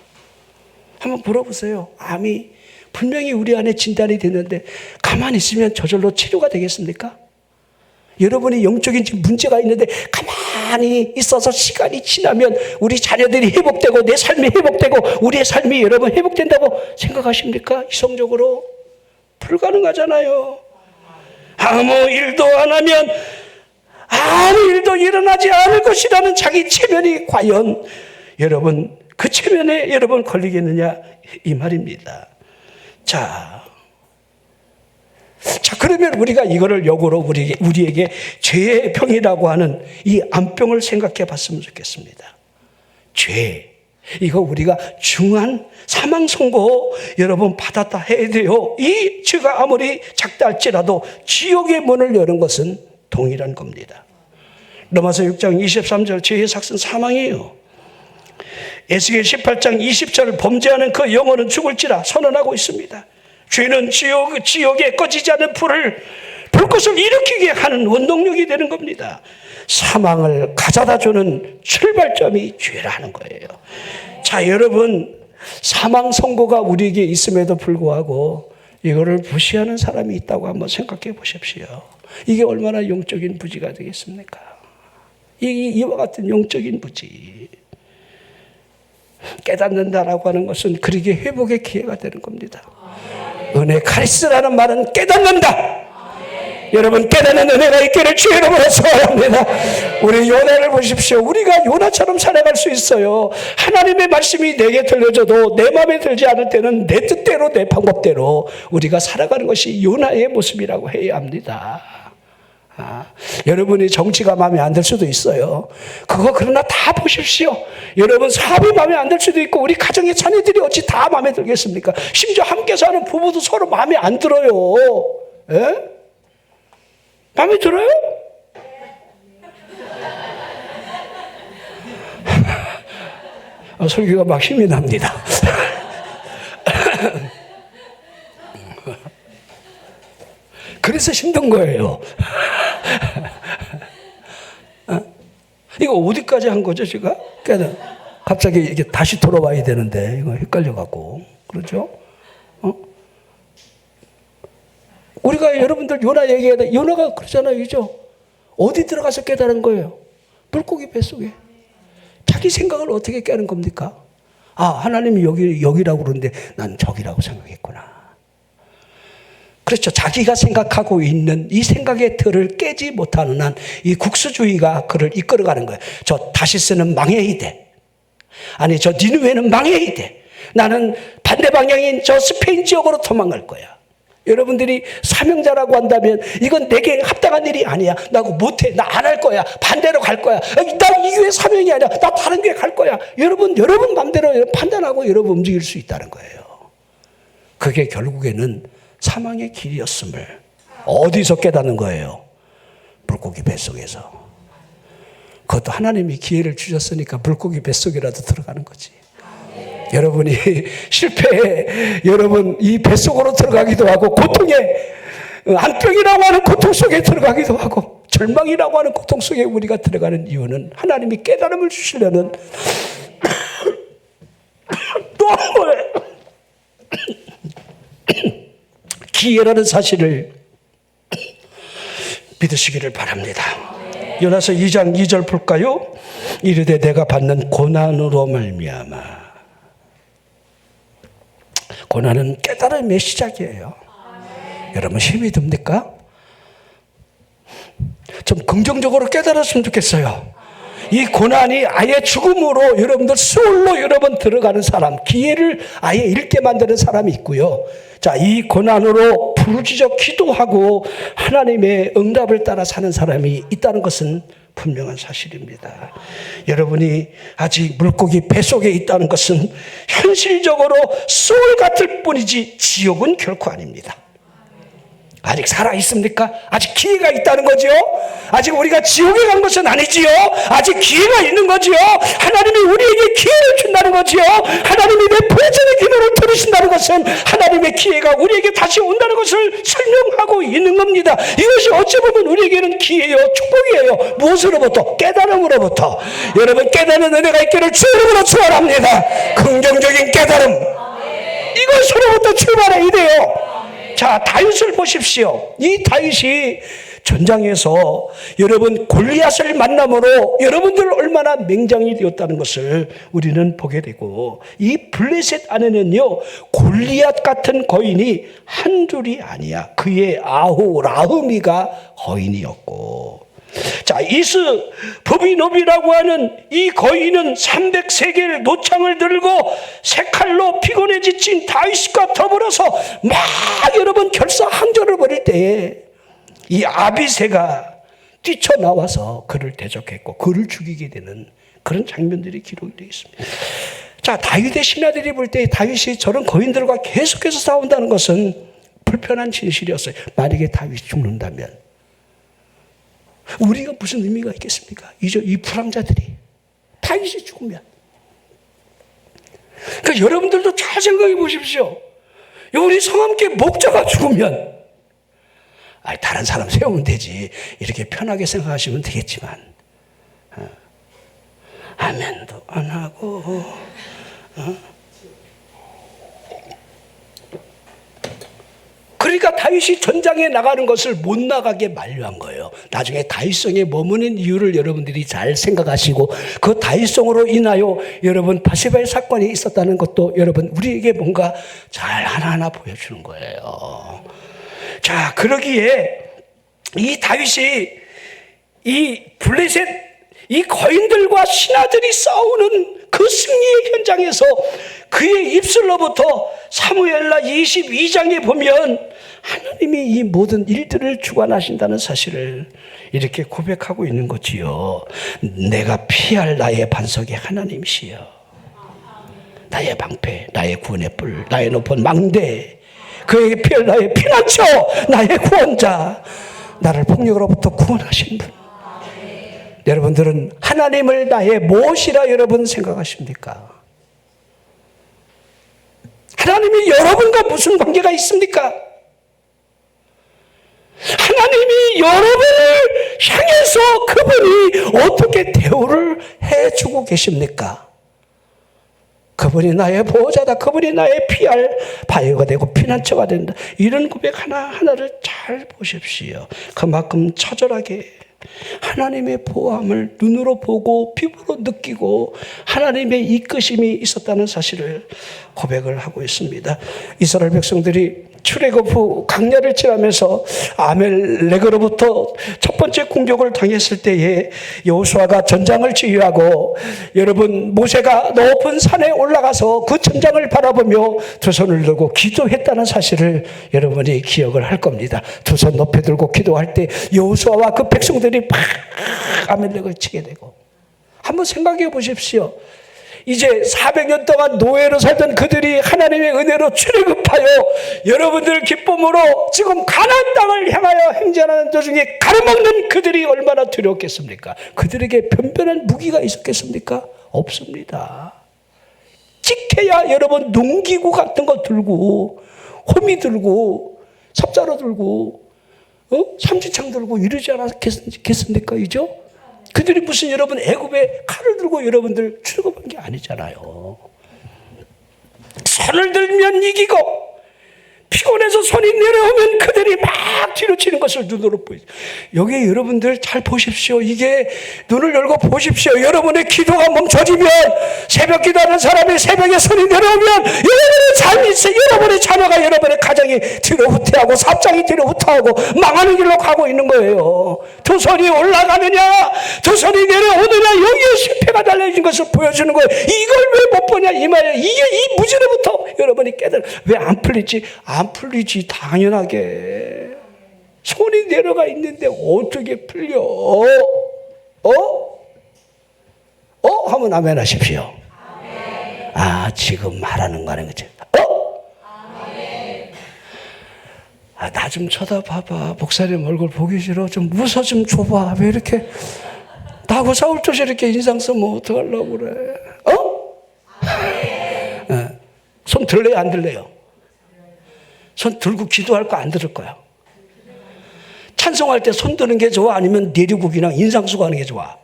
한번 물어보세요. 암이 분명히 우리 안에 진단이 됐는데 가만히 있으면 저절로 치료가 되겠습니까? 여러분이 영적인 문제가 있는데 가만히 있어서 시간이 지나면 우리 자녀들이 회복되고 내 삶이 회복되고 우리의 삶이 여러분 회복된다고 생각하십니까? 이성적으로 불가능하잖아요. 아무 일도 안 하면 아무 일도 일어나지 않을 것이라는 자기 체면이 과연 여러분 그 체면에 여러분 걸리겠느냐 이 말입니다. 자, 그러면 우리가 이거를 역으로 우리에게 죄의 병이라고 하는 이 암병을 생각해 봤으면 좋겠습니다. 죄. 이거 우리가 중한 사망 선고 여러분 받았다 해야 돼요. 이 죄가 아무리 작다 할지라도 지옥의 문을 여는 것은 동일한 겁니다. 로마서 6장 23절 죄의 삭은 사망이에요. 에스겔 18장 20절 범죄하는 그 영혼은 죽을지라 선언하고 있습니다. 죄는 지옥에 꺼지지 않는 불꽃을 일으키게 하는 원동력이 되는 겁니다. 사망을 가져다 주는 출발점이 죄라는 거예요. 자, 여러분 사망 선고가 우리에게 있음에도 불구하고 이거를 무시하는 사람이 있다고 한번 생각해 보십시오. 이게 얼마나 영적인 부지가 되겠습니까? 이와 같은 영적인 부지. 깨닫는다라고 하는 것은 그에게 회복의 기회가 되는 겁니다. 은혜 카리스라는 말은 깨닫는다. 여러분 깨닫는 은혜가 있기를 주의 이름으로 소원합니다. 우리 요나를 보십시오. 우리가 요나처럼 살아갈 수 있어요. 하나님의 말씀이 내게 들려져도 내 마음에 들지 않을 때는 내 뜻대로 내 방법대로 우리가 살아가는 것이 요나의 모습이라고 해야 합니다. 여러분이 정치가 마음에 안 들 수도 있어요. 그러나 다 보십시오. 여러분 사업이 마음에 안 들 수도 있고 우리 가정의 자녀들이 어찌 다 마음에 들겠습니까? 심지어 함께 사는 부부도 서로 마음에 안 들어요. 예? 마음에 들어요? 설교가 막 힘이 납니다. 그래서 힘든 거예요. 이거 어디까지 한 거죠, 제가? 갑자기 이게 다시 돌아와야 되는데, 이거 헷갈려갖고. 그렇죠? 우리가 여러분들 요나 얘기하다, 요나가 그러잖아요, 그죠? 어디 들어가서 깨달은 거예요? 물고기 뱃속에. 자기 생각을 어떻게 깨는 겁니까? 하나님이 여기라고 그러는데 난 저기라고 생각했구나. 그렇죠. 자기가 생각하고 있는 이 생각의 틀을 깨지 못하는 한 이 국수주의가 그를 이끌어가는 거예요. 저 다시스는 망해야 돼. 아니 저 니느웨는 망해야 돼. 나는 반대 방향인 저 스페인 지역으로 도망갈 거야. 여러분들이 사명자라고 한다면 이건 내게 합당한 일이 아니야. 나 그거 못해. 나 안 할 거야. 반대로 갈 거야. 나 이 교회 사명이 아니야. 나 다른 교회 갈 거야. 여러분 맘대로 판단하고 여러분 움직일 수 있다는 거예요. 그게 결국에는 사망의 길이었음을 어디서 깨닫는 거예요? 물고기 뱃속에서. 그것도 하나님이 기회를 주셨으니까 물고기 뱃속이라도 들어가는 거지. 여러분이 실패해 여러분 이 뱃속으로 들어가기도 하고 고통에 안병이라고 하는 고통 속에 들어가기도 하고 절망이라고 하는 고통 속에 우리가 들어가는 이유는 하나님이 깨달음을 주시려는 또 기회라는 사실을 믿으시기를 바랍니다. 요나서 2장 2절 볼까요? 이르되 내가 받는 고난으로 말미암아. 고난은 깨달음의 시작이에요. 여러분 힘이 듭니까? 좀 긍정적으로 깨달았으면 좋겠어요. 이 고난이 아예 죽음으로 여러분들 수월로 여러분 들어가는 사람, 기회를 아예 잃게 만드는 사람이 있고요. 자, 이 고난으로 부르짖어 기도하고 하나님의 응답을 따라 사는 사람이 있다는 것은 분명한 사실입니다. 여러분이 아직 물고기 뱃속에 있다는 것은 현실적으로 수월 같을 뿐이지 지옥은 결코 아닙니다. 아직 살아있습니까? 아직 기회가 있다는 거죠. 아직 우리가 지옥에 간 것은 아니지요. 아직 기회가 있는 거지요. 하나님이 우리에게 기회를 준다는 거지요. 하나님이 내 부여전의 기도를 들으신다는 것은 하나님의 기회가 우리에게 다시 온다는 것을 설명하고 있는 겁니다. 이것이 어찌 보면 우리에게는 기회요, 축복이에요. 무엇으로부터? 깨달음으로부터. 여러분 깨닫는 은혜가 있기를 주님으로 축원합니다. 긍정적인 깨달음, 이것으로부터 출발해야 돼요. 자, 다윗을 보십시오. 이 다윗이 전장에서 여러분 골리앗을 만남으로 여러분들 얼마나 맹장이 되었다는 것을 우리는 보게 되고, 이 블레셋 안에는요 골리앗 같은 거인이 한둘이 아니야. 그의 아후 라흐미가 거인이었고, 자, 이스 부비노비라고 하는 이 거인은 300세겔 노창을 들고 세 칼로 피곤해 지친 다윗과 더불어서 막 여러분 결사항전을 벌일 때에 이 아비새가 뛰쳐나와서 그를 대적했고 그를 죽이게 되는 그런 장면들이 기록이 되어 있습니다. 자, 다윗의 신하들이 볼 때 다윗이 저런 거인들과 계속해서 싸운다는 것은 불편한 진실이었어요. 만약에 다윗이 죽는다면 우리가 무슨 의미가 있겠습니까? 이 불황자들이 다윗이 죽으면. 그러니까 여러분들도 잘 생각해 보십시오. 우리 성함께 목자가 죽으면 다른 사람 세우면 되지, 이렇게 편하게 생각하시면 되겠지만 아멘도 안 하고 그러니까 다윗이 전장에 나가는 것을 못 나가게 만류한 거예요. 나중에 다윗성에 머무는 이유를 여러분들이 잘 생각하시고 그 다윗성으로 인하여 여러분 바세바의 사건이 있었다는 것도 여러분 우리에게 뭔가 잘 하나하나 보여주는 거예요. 자, 그러기에 이 다윗이 이 블레셋 이 거인들과 신하들이 싸우는 그 승리의 현장에서 그의 입술로부터 사무엘라 22장에 보면 하나님이 이 모든 일들을 주관하신다는 사실을 이렇게 고백하고 있는 거지요. 내가 피할 나의 반석이 하나님이시여, 나의 방패, 나의 구원의 뿔, 나의 높은 망대, 그에게 피할 나의 피난처, 나의 구원자, 나를 폭력으로부터 구원하신 분. 여러분들은 하나님을 나의 무엇이라 여러분 생각하십니까? 하나님이 여러분과 무슨 관계가 있습니까? 하나님이 여러분을 향해서 그분이 어떻게 대우를 해주고 계십니까? 그분이 나의 보호자다, 그분이 나의 피할 바위가 되고 피난처가 된다, 이런 고백 하나하나를 잘 보십시오. 그만큼 처절하게 하나님의 보호함을 눈으로 보고 피부로 느끼고 하나님의 이끄심이 있었다는 사실을 고백을 하고 있습니다. 이스라엘 백성들이 출애굽 후 광야를 지나면서 아멜렉으로부터 첫 번째 공격을 당했을 때에 여호수아가 전장을 지휘하고 여러분 모세가 높은 산에 올라가서 그 전장을 바라보며 두 손을 들고 기도했다는 사실을 여러분이 기억을 할 겁니다. 두 손 높이 들고 기도할 때 여호수아와 그 백성들이 막 아멜렉을 치게 되고, 한번 생각해 보십시오. 이제 400년 동안 노예로 살던 그들이 하나님의 은혜로 출애굽 못하여 여러분들 기쁨으로 지금 가나안 땅을 향하여 행진하는 도중에 가로막는 그들이 얼마나 두려웠겠습니까? 그들에게 변변한 무기가 있었겠습니까? 없습니다. 찍혀야 여러분 농기구 같은 거 들고 호미 들고 삽자루 들고 삼지창 들고 이러지 않았겠습니까? 그죠? 그들이 무슨 여러분 애굽에 칼을 들고 여러분들 출애굽한 게 아니잖아요. 손을 들면 이기고 피곤해서 손이 내려오면 그들이 막 뒤로 치는 것을 눈으로 보이죠. 여기 여러분들 잘 보십시오. 이게 눈을 열고 보십시오. 여러분의 기도가 멈춰지면 새벽 기도하는 사람이 새벽에 손이 내려오면 여러분의 삶이 있어요. 여러분의 자녀가 여러분의 가정이 뒤로 후퇴하고 삽장이 뒤로 후퇴하고 망하는 길로 가고 있는 거예요. 두 손이 올라가느냐 두 손이 내려오느냐 여기에 실패가 달려있는 것을 보여주는 거예요. 이걸 왜 못 보냐 이 말이에요. 이게 이 무지로부터 여러분이 깨달아. 왜 안 풀리지? 안 풀리지 당연하게. 손이 내려가 있는데 어떻게 풀려? 하면 아멘 하십시오. 아멘. 아 지금 말하는 거 하는 거지. 아멘. 나 좀 쳐다봐봐. 목사님 얼굴 보기 싫어. 좀 웃어 좀 줘봐. 왜 이렇게 나하고 싸울 듯이 이렇게 인상 쓰면 어떡하려고 그래. 아멘. 손 들래요 안 들래요? 손 들고 기도할 거 안 들을 거야. 찬송할 때 손 드는 게 좋아? 아니면 내리국이나 인상수고 하는 게 좋아?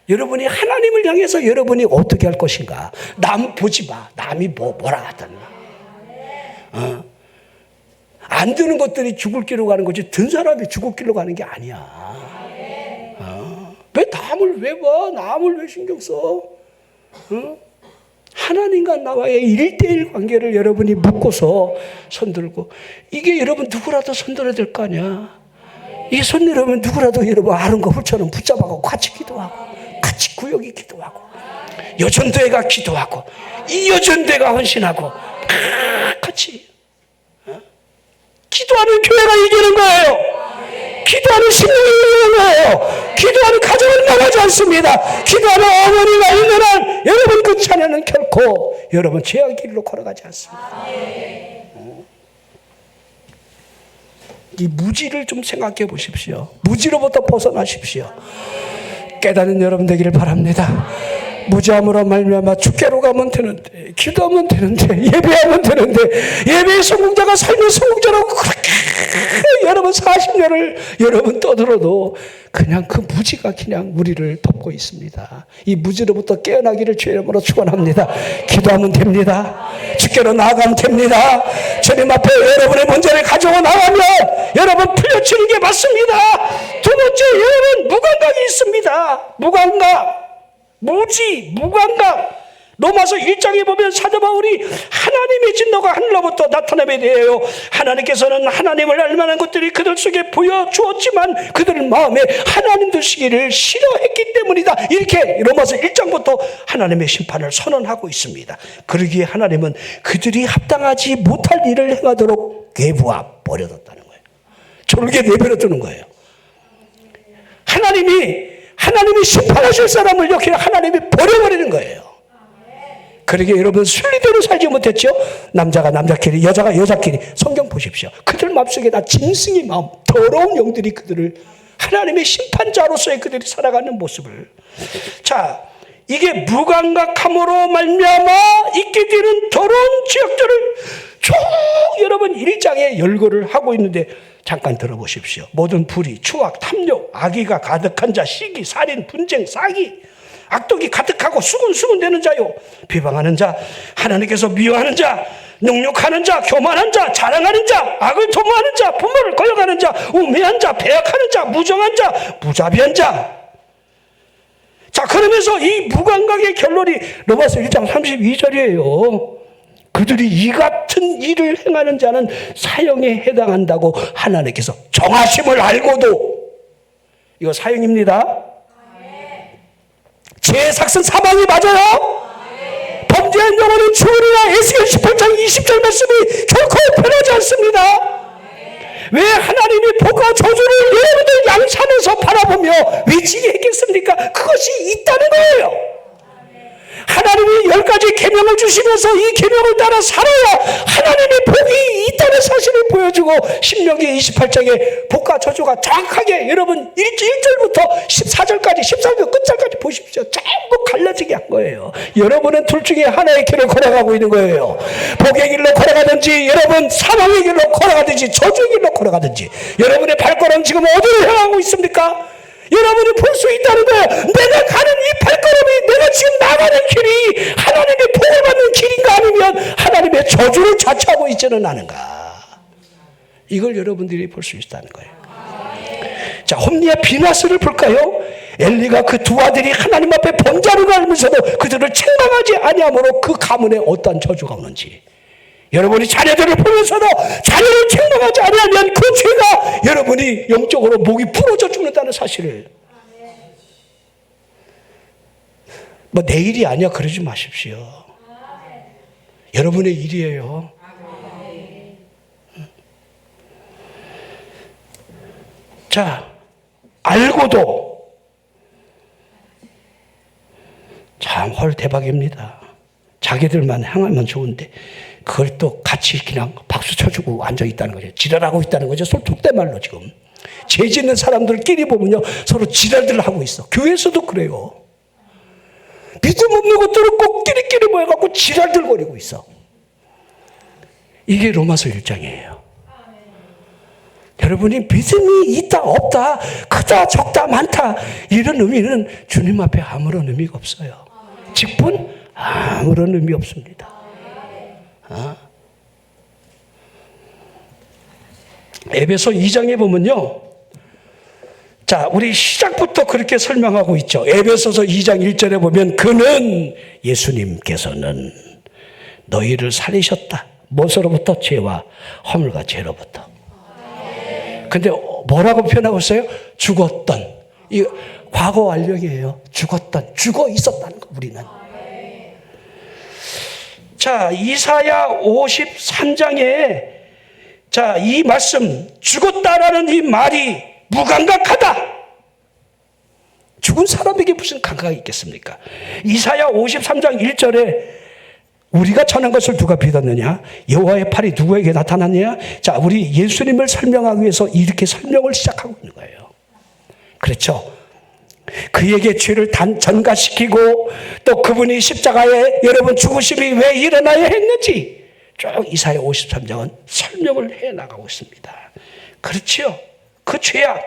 여러분이 하나님을 향해서 여러분이 어떻게 할 것인가? 남 보지 마. 남이 뭐라 하든. 안 드는 것들이 죽을 길로 가는 거지 든 사람이 죽을 길로 가는 게 아니야. 왜 남을 왜 봐? 남을 왜 신경 써? 하나님과 나와의 1대1 관계를 여러분이 묻고서 손들고 이게 여러분 누구라도 손들어야 될 거 아니야. 이게 손 내려오면 누구라도 여러분 아는 거울처럼 붙잡아가고 같이 기도하고 같이 구역이 기도하고 여전도회가 기도하고 이 여전도회가 헌신하고 같이 기도하는 교회가 이기는 거예요. 기도하는 신령이 이기는 거예요. 기도하는 가정은 나가지 않습니다. 기도하는 어머니가 있는 한 여러분 그 자녀는 결코 여러분 죄악의 길로 걸어가지 않습니다. 이 무지를 좀 생각해 보십시오. 무지로부터 벗어나십시오. 깨닫는 여러분 되기를 바랍니다. 무지함으로 말미암아 주께로 가면 되는데 기도하면 되는데 예배하면 되는데 예배의 성공자가 삶의 성공자라고 그렇게 여러분 40년을 여러분 떠들어도 그냥 그 무지가 그냥 우리를 덮고 있습니다. 이 무지로부터 깨어나기를 주의 이름으로 축원합니다. 기도하면 됩니다. 주께로 나아가면 됩니다. 주님 앞에 여러분의 문제를 가지고 나가면 여러분 풀려치는 게 맞습니다. 두 번째 여러분 무감각이 있습니다. 무감각 무지, 무감각. 로마서 1장에 보면 사도 바울이 하나님의 진노가 하늘로부터 나타남에 대하여 하나님께서는 하나님을 알만한 것들이 그들 속에 보여주었지만 그들 마음에 하나님 두시기를 싫어했기 때문이다. 이렇게 로마서 1장부터 하나님의 심판을 선언하고 있습니다. 그러기에 하나님은 그들이 합당하지 못할 일을 행하도록 내부와 버려뒀다는 거예요. 졸게 내버려 두는 거예요. 하나님이 심판하실 사람을 이렇게 하나님이 버려버리는 거예요. 그러게 여러분 순리대로 살지 못했죠? 남자가 남자끼리 여자가 여자끼리 성경 보십시오. 그들 마음속에 다 짐승의 마음 더러운 영들이 그들을 하나님의 심판자로서의 그들이 살아가는 모습을 자 이게 무감각함으로 말미암아 있게 되는 더러운 죄악들을 쭉 여러분 1장에 열거를 하고 있는데 잠깐 들어보십시오. 모든 불의, 추악, 탐욕, 악의가 가득한 자, 시기, 살인, 분쟁, 사기, 악독이 가득하고 수군수군대는 자요. 비방하는 자, 하나님께서 미워하는 자, 능욕하는 자, 교만한 자, 자랑하는 자, 악을 도모하는 자, 부모를 거역하는 자, 우매한 자, 배역하는 자, 무정한 자, 무자비한 자. 자, 그러면서 이 무감각의 결론이 로마서 1장 32절이에요. 그들이 이 같은 일을 행하는 자는 사형에 해당한다고 하나님께서 정하심을 알고도 이거 사형입니다. 죄의 삭은 사망이 맞아요. 범죄한 영혼은 죽으리라. 에스겔 18장 20절 말씀이 결코 변하지 않습니다. 왜 하나님이 복과 저주를 여러분들 양산에서 바라보며 외치게 했겠습니까? 그것이 있다는 거예요. 하나님이 10가지 계명 계명을 주시면서 이 계명을 따라 살아야 하나님의 복이 있다는 사실을 보여주고 신명기 28장에 복과 저주가 정확하게 여러분 1절부터 14절까지 14절 끝절까지 보십시오. 전부 갈라지게 한 거예요. 여러분은 둘 중에 하나의 길을 걸어가고 있는 거예요. 복의 길로 걸어가든지 여러분 사망의 길로 걸어가든지 저주의 길로 걸어가든지 여러분의 발걸음 지금 어디로 향하고 있습니까? 여러분이 볼 수 있다는 거예요. 내가 가는 이 발걸음이 내가 지금 나가는 길이 하나님의 복을 받는 길인가 아니면 하나님의 저주를 자처하고 있지는 않은가. 이걸 여러분들이 볼 수 있다는 거예요. 자, 홈리와 비나스를 볼까요? 엘리가 그 두 아들이 하나님 앞에 범죄하는 걸 알면서도 그들을 책망하지 아니함으로 그 가문에 어떠한 저주가 오는지 여러분이 자녀들을 보면서도 자녀를 책망하지 아니하면 그 죄가 여러분이 영적으로 목이 부러져 죽는다는 사실을 뭐 내 일이 아니야 그러지 마십시오. 여러분의 일이에요. 자, 알고도 참 헐 대박입니다. 자기들만 향하면 좋은데 그걸 또 같이 그냥 박수 쳐주고 앉아있다는 거죠. 지랄하고 있다는 거죠. 속된 말로 지금. 죄 짓는 사람들끼리 보면요. 서로 지랄들 하고 있어. 교회에서도 그래요. 믿음 없는 것들은 꼭 끼리끼리 모여갖고 지랄들 거리고 있어. 이게 로마서 1장이에요. 여러분이 믿음이 있다 없다 크다 적다 많다 이런 의미는 주님 앞에 아무런 의미가 없어요. 직분 아무런 의미 없습니다. 에베소 2장에 보면요. 자, 우리 시작부터 그렇게 설명하고 있죠. 에베소서 2장 1절에 보면 그는 예수님께서는 너희를 살리셨다. 무엇으로부터? 죄와 허물과 죄로부터. 근데 뭐라고 표현하고 있어요? 죽었던. 이 과거 완료이에요. 죽었던. 죽어 있었다는 거 우리는. 자, 이사야 53장에 자, 이 말씀 죽었다라는 이 말이 무감각하다. 죽은 사람에게 무슨 감각이 있겠습니까? 이사야 53장 1절에 우리가 전한 것을 누가 믿었느냐? 여호와의 팔이 누구에게 나타났느냐? 자, 우리 예수님을 설명하기 위해서 이렇게 설명을 시작하고 있는 거예요. 그렇죠? 그에게 죄를 전가시키고 또 그분이 십자가에 여러분 죽으심이 왜 일어나야 했는지 쭉 이사야 53장은 설명을 해나가고 있습니다. 그렇죠? 그 죄악.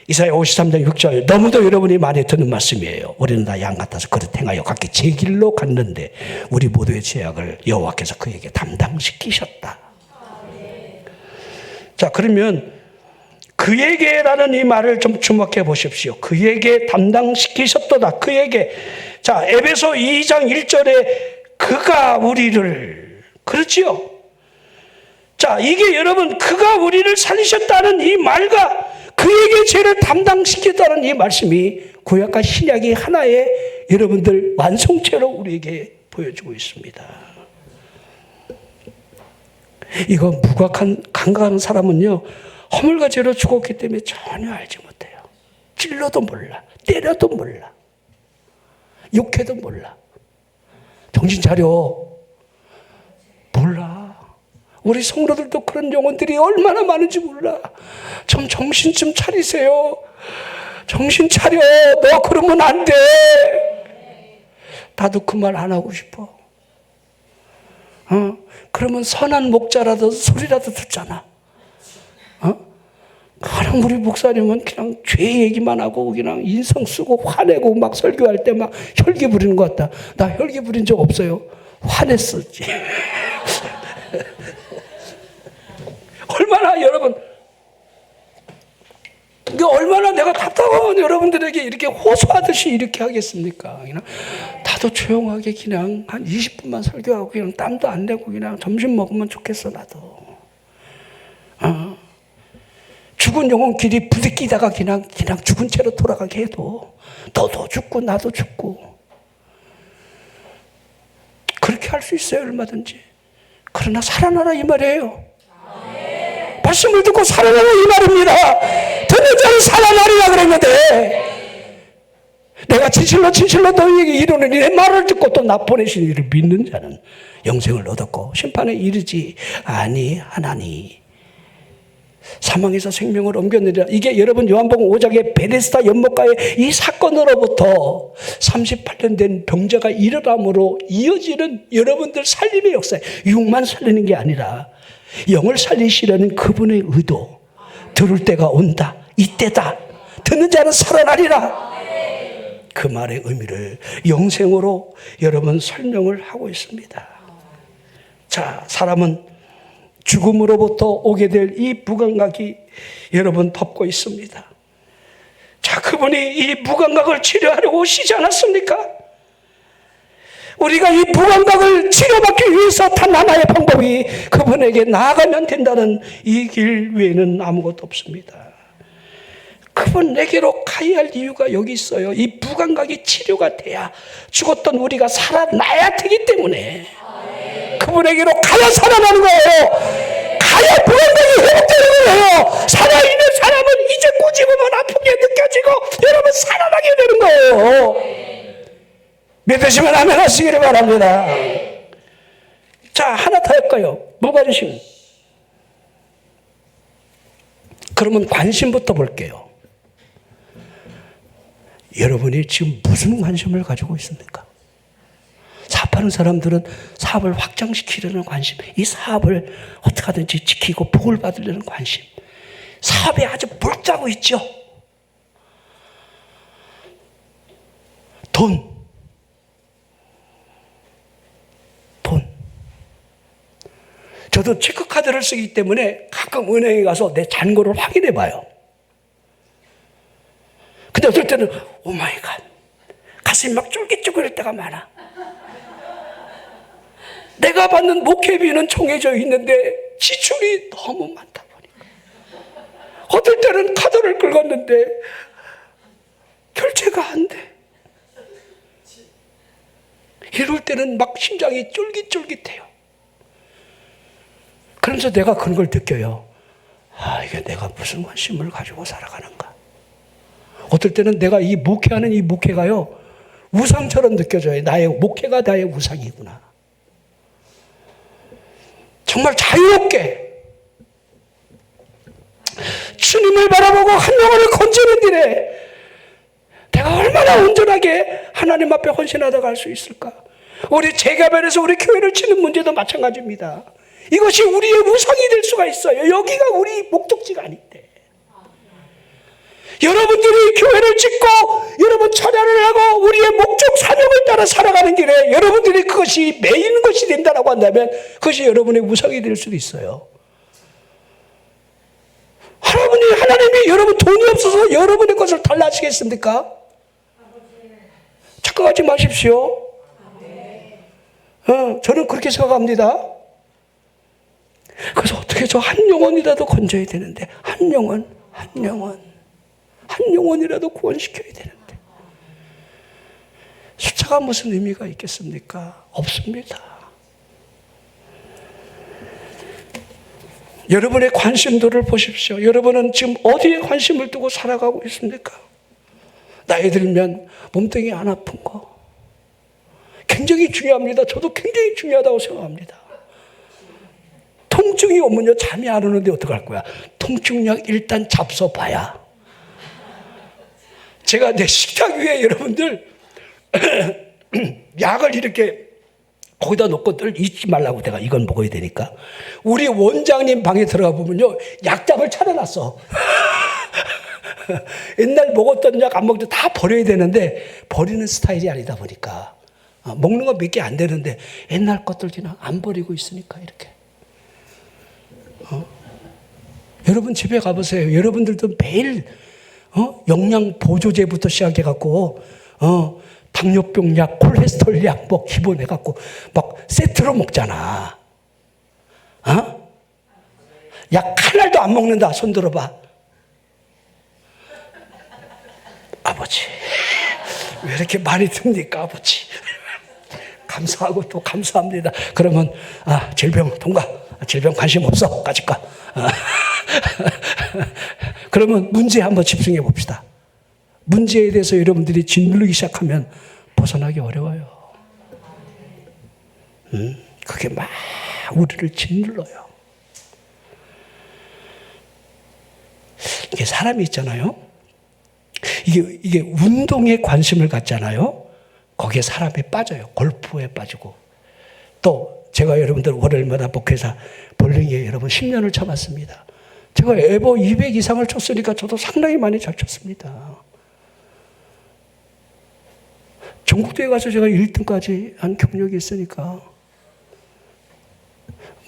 이사야 53장 6절 너무도 여러분이 많이 듣는 말씀이에요. 우리는 다 양 같아서 그릇 행하여 각기 제 길로 갔는데 우리 모두의 죄악을 여호와께서 그에게 담당시키셨다. 자, 그러면 그에게라는 이 말을 좀 주목해 보십시오. 그에게 담당시키셨도다. 그에게. 자, 에베소 2장 1절에 그가 우리를 그렇지요. 자, 이게 여러분 그가 우리를 살리셨다는 이 말과 그에게 죄를 담당시켰다는 이 말씀이 구약과 신약이 하나의 여러분들 완성체로 우리에게 보여주고 있습니다. 이거 무각한 감각한 사람은요 허물과 죄로 죽었기 때문에 전혀 알지 못해요. 찔러도 몰라, 때려도 몰라, 욕해도 몰라. 정신 차려. 몰라. 우리 성도들도 그런 영혼들이 얼마나 많은지 몰라. 좀 정신 좀 차리세요. 정신 차려. 너 그러면 안 돼. 나도 그 말 안 하고 싶어. 그러면 선한 목자라도 소리라도 듣잖아. 그냥 우리 목사님은 그냥 죄 얘기만 하고 그냥 인성 쓰고 화내고 막 설교할 때 막 혈기 부리는 것 같다. 나 혈기 부린 적 없어요. 화냈었지. 얼마나 여러분, 이게 얼마나 내가 답답하면 여러분들에게 이렇게 호소하듯이 이렇게 하겠습니까? 그냥 나도 조용하게 그냥 한 20분만 설교하고 그냥 땀도 안 내고 그냥 점심 먹으면 좋겠어, 나도. 죽은 영혼끼리 부딪히다가 그냥 죽은 채로 돌아가게 해도 너도 죽고 나도 죽고 그렇게 할 수 있어요, 얼마든지. 그러나 살아나라 이 말이에요. 말씀을 듣고 살아나라 이 말입니다. 듣는 자는 살아나리라 그랬는데 내가 진실로 너희에게 이르노니 내 말을 듣고 또 나 보내신 이를 믿는 자는 영생을 얻었고 심판에 이르지 아니하나니 사망에서 생명을 옮겼느니라. 이게 여러분 요한복음 5장의 베데스다 연못가의 이 사건으로부터 38년 된 병자가 일어남으로 이어지는 여러분들 살림의 역사에 육만 살리는 게 아니라 영을 살리시려는 그분의 의도. 들을 때가 온다. 이때다. 듣는 자는 살아나리라. 그 말의 의미를 영생으로 여러분 설명을 하고 있습니다. 자, 사람은 죽음으로부터 오게 될 이 무감각이 여러분 덮고 있습니다. 자, 그분이 이 무감각을 치료하려고 오시지 않았습니까? 우리가 이 무감각을 치료받기 위해서 단 하나의 방법이 그분에게 나아가면 된다는 이 길 외에는 아무것도 없습니다. 그분에게로 가야 할 이유가 여기 있어요. 이 무감각이 치료가 돼야 죽었던 우리가 살아나야 되기 때문에 그분에게로 가야 살아나는 거예요. 가야 무감각이 회복되는 거예요. 살아있는 사람은 이제 꼬집으면 아프게 느껴지고 여러분 살아나게 되는 거예요. 믿으시면 아멘 하시기를 바랍니다. 자, 하나 더 할까요? 무관심. 그러면 관심부터 볼게요. 여러분이 지금 무슨 관심을 가지고 있습니까? 사업하는 사람들은 사업을 확장시키려는 관심, 이 사업을 어떻게 하든지 지키고 복을 받으려는 관심, 사업에 아주 불타고 있죠. 돈. 저도 체크카드를 쓰기 때문에 가끔 은행에 가서 내 잔고를 확인해 봐요. 근데 어떨 때는 오마이갓 가슴이 막 쫄깃쫄깃할 때가 많아. 내가 받는 목회비는 정해져 있는데 지출이 너무 많다 보니까 어떨 때는 카드를 긁었는데 결제가 안 돼. 이럴 때는 막 심장이 쫄깃쫄깃해요. 그러면서 내가 그런 걸 느껴요. 아, 이게 내가 무슨 관심을 가지고 살아가는가. 어떨 때는 내가 이 목회하는 이 목회가요, 우상처럼 느껴져요. 나의 목회가 나의 우상이구나. 정말 자유롭게 주님을 바라보고 한 영혼을 건지는 일에 내가 얼마나 온전하게 하나님 앞에 헌신하다 갈 수 있을까? 우리 재개발에서 우리 교회를 치는 문제도 마찬가지입니다. 이것이 우리의 우상이 될 수가 있어요. 여기가 우리 목적지가 아닌데. 여러분들이 교회를 짓고 여러분 찬양을 하고 우리의 목적 사명을 따라 살아가는 길에 여러분들이 그것이 메인 것이 된다고 한다면 그것이 여러분의 우상이 될 수도 있어요. 하나님이 여러분 돈이 없어서 여러분의 것을 달라 하시겠습니까? 착각하지 마십시오. 저는 그렇게 생각합니다. 그래서 어떻게 저 한 영혼이라도 건져야 되는데 한 영혼이라도 구원시켜야 되는데 숫자가 무슨 의미가 있겠습니까? 없습니다. 여러분의 관심도를 보십시오. 여러분은 지금 어디에 관심을 두고 살아가고 있습니까? 나이 들면 몸뚱이 안 아픈 거 굉장히 중요합니다. 저도 굉장히 중요하다고 생각합니다. 통증이 오면요 잠이 안 오는데 어떡할 거야? 통증약 일단 잡숴봐야. 제가 내 식탁 위에 여러분들 약을 이렇게 거기다 놓고 늘 잊지 말라고 내가 이건 먹어야 되니까. 우리 원장님 방에 들어가 보면요 약잡을 차려놨어. 옛날 먹었던 약 안 먹도 다 버려야 되는데 버리는 스타일이 아니다 보니까 먹는 거 몇 개 안 되는데 옛날 것들 그냥 안 버리고 있으니까 이렇게. 여러분 집에 가보세요. 여러분들도 매일 영양 보조제부터 시작해갖고 당뇨병 약, 콜레스테롤 약 뭐 기본해갖고 막 세트로 먹잖아. 약 하나도 안 먹는다. 손 들어봐. 아버지 왜 이렇게 많이 듭니까 아버지. 감사하고 또 감사합니다. 그러면 질병 통과. 질병 관심 없어 까짓 거. 그러면 문제에 한번 집중해 봅시다. 문제에 대해서 여러분들이 짓누르기 시작하면 벗어나기 어려워요. 그게 막 우리를 짓눌러요. 이게 사람이 있잖아요. 이게 운동에 관심을 갖잖아요. 거기에 사람이 빠져요. 골프에 빠지고. 또 제가 여러분들 월요일마다 목회사 볼링에 여러분 10년을 쳐봤습니다. 제가 에버 200 이상을 쳤으니까 저도 상당히 많이 잘 쳤습니다. 전국대회 가서 제가 1등까지 한 경력이 있으니까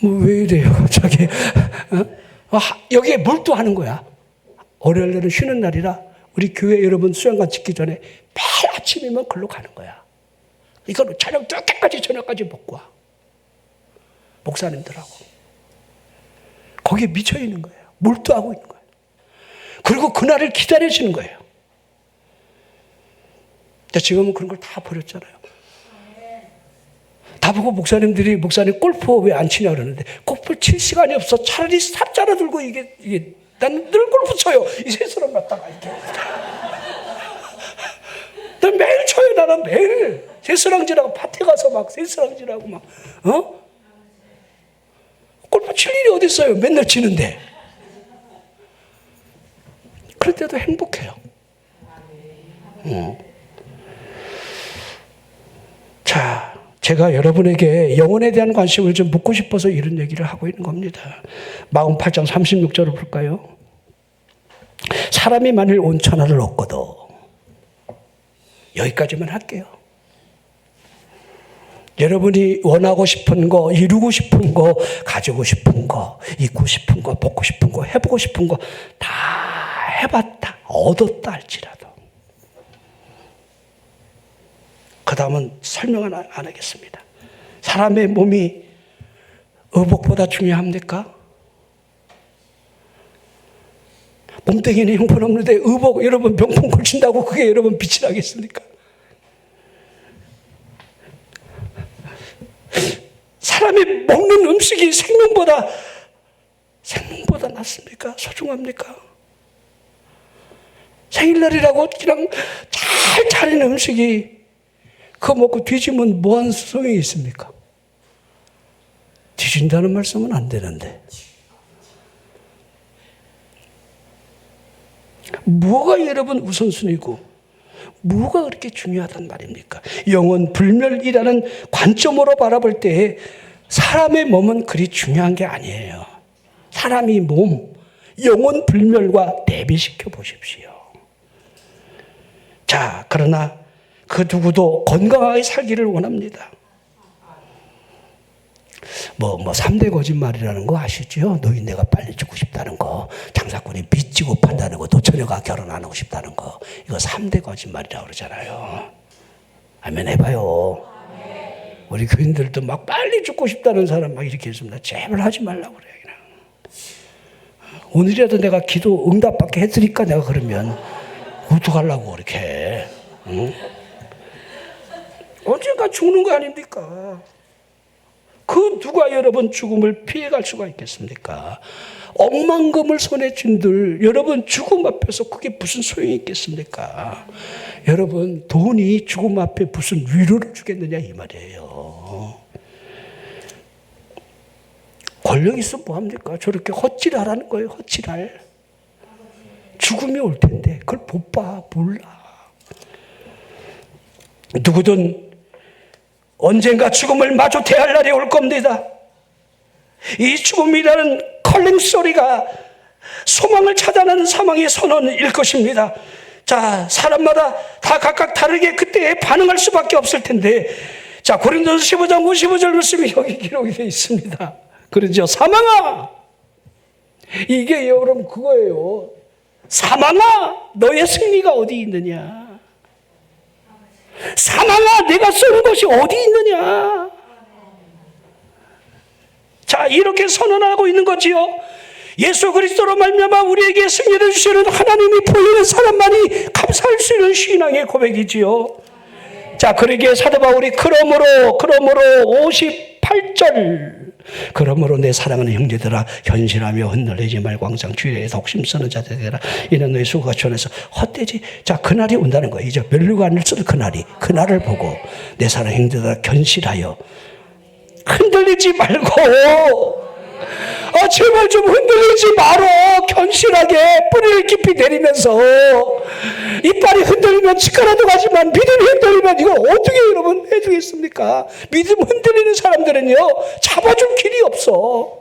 뭐 왜 이래요 갑자기. 여기에 몰두하는 거야. 월요일날은 쉬는 날이라 우리 교회 여러분 수양관 짓기 전에 매일 아침이면 글로 가는 거야. 이걸 저녁 늦게까지 저녁까지 먹고 와. 목사님들하고. 거기에 미쳐 있는 거예요. 몰두하고 있는 거예요. 그리고 그날을 기다려지는 거예요. 근데 지금은 그런 걸 다 버렸잖아요. 다 보고 목사님 골프 왜 안 치냐 그러는데 골프 칠 시간이 없어. 차라리 삽자루 들고 이게 난 늘 골프 쳐요. 이 세 사람 갖다가 이렇게. 난 매일 쳐요. 나는 매일 새스랑질하고 밭에 가서 막 새스랑질하고 막 골프 칠 일이 어디 있어요? 맨날 치는데. 그럴 때도 행복해요. 자, 제가 여러분에게 영혼에 대한 관심을 좀 묻고 싶어서 이런 얘기를 하고 있는 겁니다. 마음 8장 36절을 볼까요? 사람이 만일 온 천하를 얻고도, 여기까지만 할게요. 여러분이 원하고 싶은 거, 이루고 싶은 거, 가지고 싶은 거, 입고 싶은 거, 먹고 싶은 거, 해보고 싶은 거 다 해봤다, 얻었다 할지라도 그 다음은 설명은 안 하겠습니다. 사람의 몸이 의복보다 중요합니까? 몸뚱이는 형편없는데 의복 여러분 명품 걸친다고 그게 여러분 빛이 나겠습니까? 사람이 먹는 음식이 생명보다 낫습니까? 소중합니까? 생일날이라고 그냥 잘 차린 음식이 그거 먹고 뒤지면 뭐한 소용이 있습니까? 뒤진다는 말씀은 안 되는데. 뭐가 여러분 우선순위고 뭐가 그렇게 중요하단 말입니까? 영혼 불멸이라는 관점으로 바라볼 때 사람의 몸은 그리 중요한 게 아니에요. 사람이 몸, 영혼 불멸과 대비시켜 보십시오. 자, 그러나 그 누구도 건강하게 살기를 원합니다. 3대 거짓말이라는 거 아시죠? 노인네가 빨리 죽고 싶다는 거, 장사꾼이 빚지고 판다는 거, 노처녀가 결혼 안 하고 싶다는 거, 이거 3대 거짓말이라고 그러잖아요. 아멘 해봐요. 우리 교인들도 막 빨리 죽고 싶다는 사람 막 이렇게 했습니다. 제발 하지 말라고 그래요. 그냥. 오늘이라도 내가 기도 응답받게 해드릴까 내가 그러면 어떡하려고 그렇게. 응? 언젠가 죽는 거 아닙니까? 그 누가 여러분 죽음을 피해갈 수가 있겠습니까? 억만금을 손에 쥔들 여러분 죽음 앞에서 그게 무슨 소용이 있겠습니까? 여러분 돈이 죽음 앞에 무슨 위로를 주겠느냐 이 말이에요. 권력 있으면 뭐합니까? 저렇게 헛질하라는 거예요. 헛질할. 죽음이 올 텐데 그걸 못 봐. 몰라. 누구든 언젠가 죽음을 마주 대할 날이 올 겁니다. 이 죽음이라는 컬링 소리가 소망을 찾아내는 사망의 선언일 것입니다. 자, 사람마다 다 각각 다르게 그때에 반응할 수밖에 없을 텐데, 자, 고린도서 15장 55절 말씀이 여기 기록이 되어 있습니다. 그러죠. 사망아! 이게 여러분 그거예요. 사망아! 너의 승리가 어디 있느냐? 사망아, 내가 쏘는 것이 어디 있느냐? 자, 이렇게 선언하고 있는 거지요. 예수 그리스도로 말미암아 우리에게 승리를 주시는 하나님이 보이는 사람만이 감사할 수 있는 신앙의 고백이지요. 자, 그러기에 사도 바울이 그러므로 58절 그러므로 내 사랑하는 형제들아 견실하며 흔들리지 말고 항상 주의에 독심 쓰는 자들 되라. 이는 너희 수고가 전해서 헛되지. 자, 그날이 온다는 거예요. 이제 멸류관을 쓸 그날을 보고 내 사랑하는 형제들아 견실하여 흔들리지 말고 제발 좀 흔들리지 말어. 견실하게 뿌리를 깊이 내리면서 이빨이 흔들리면 치과라도 가지만 믿음이 흔들리면 이거 어떻게 여러분 해주겠습니까? 믿음 흔들리는 사람들은요 잡아줄 길이 없어.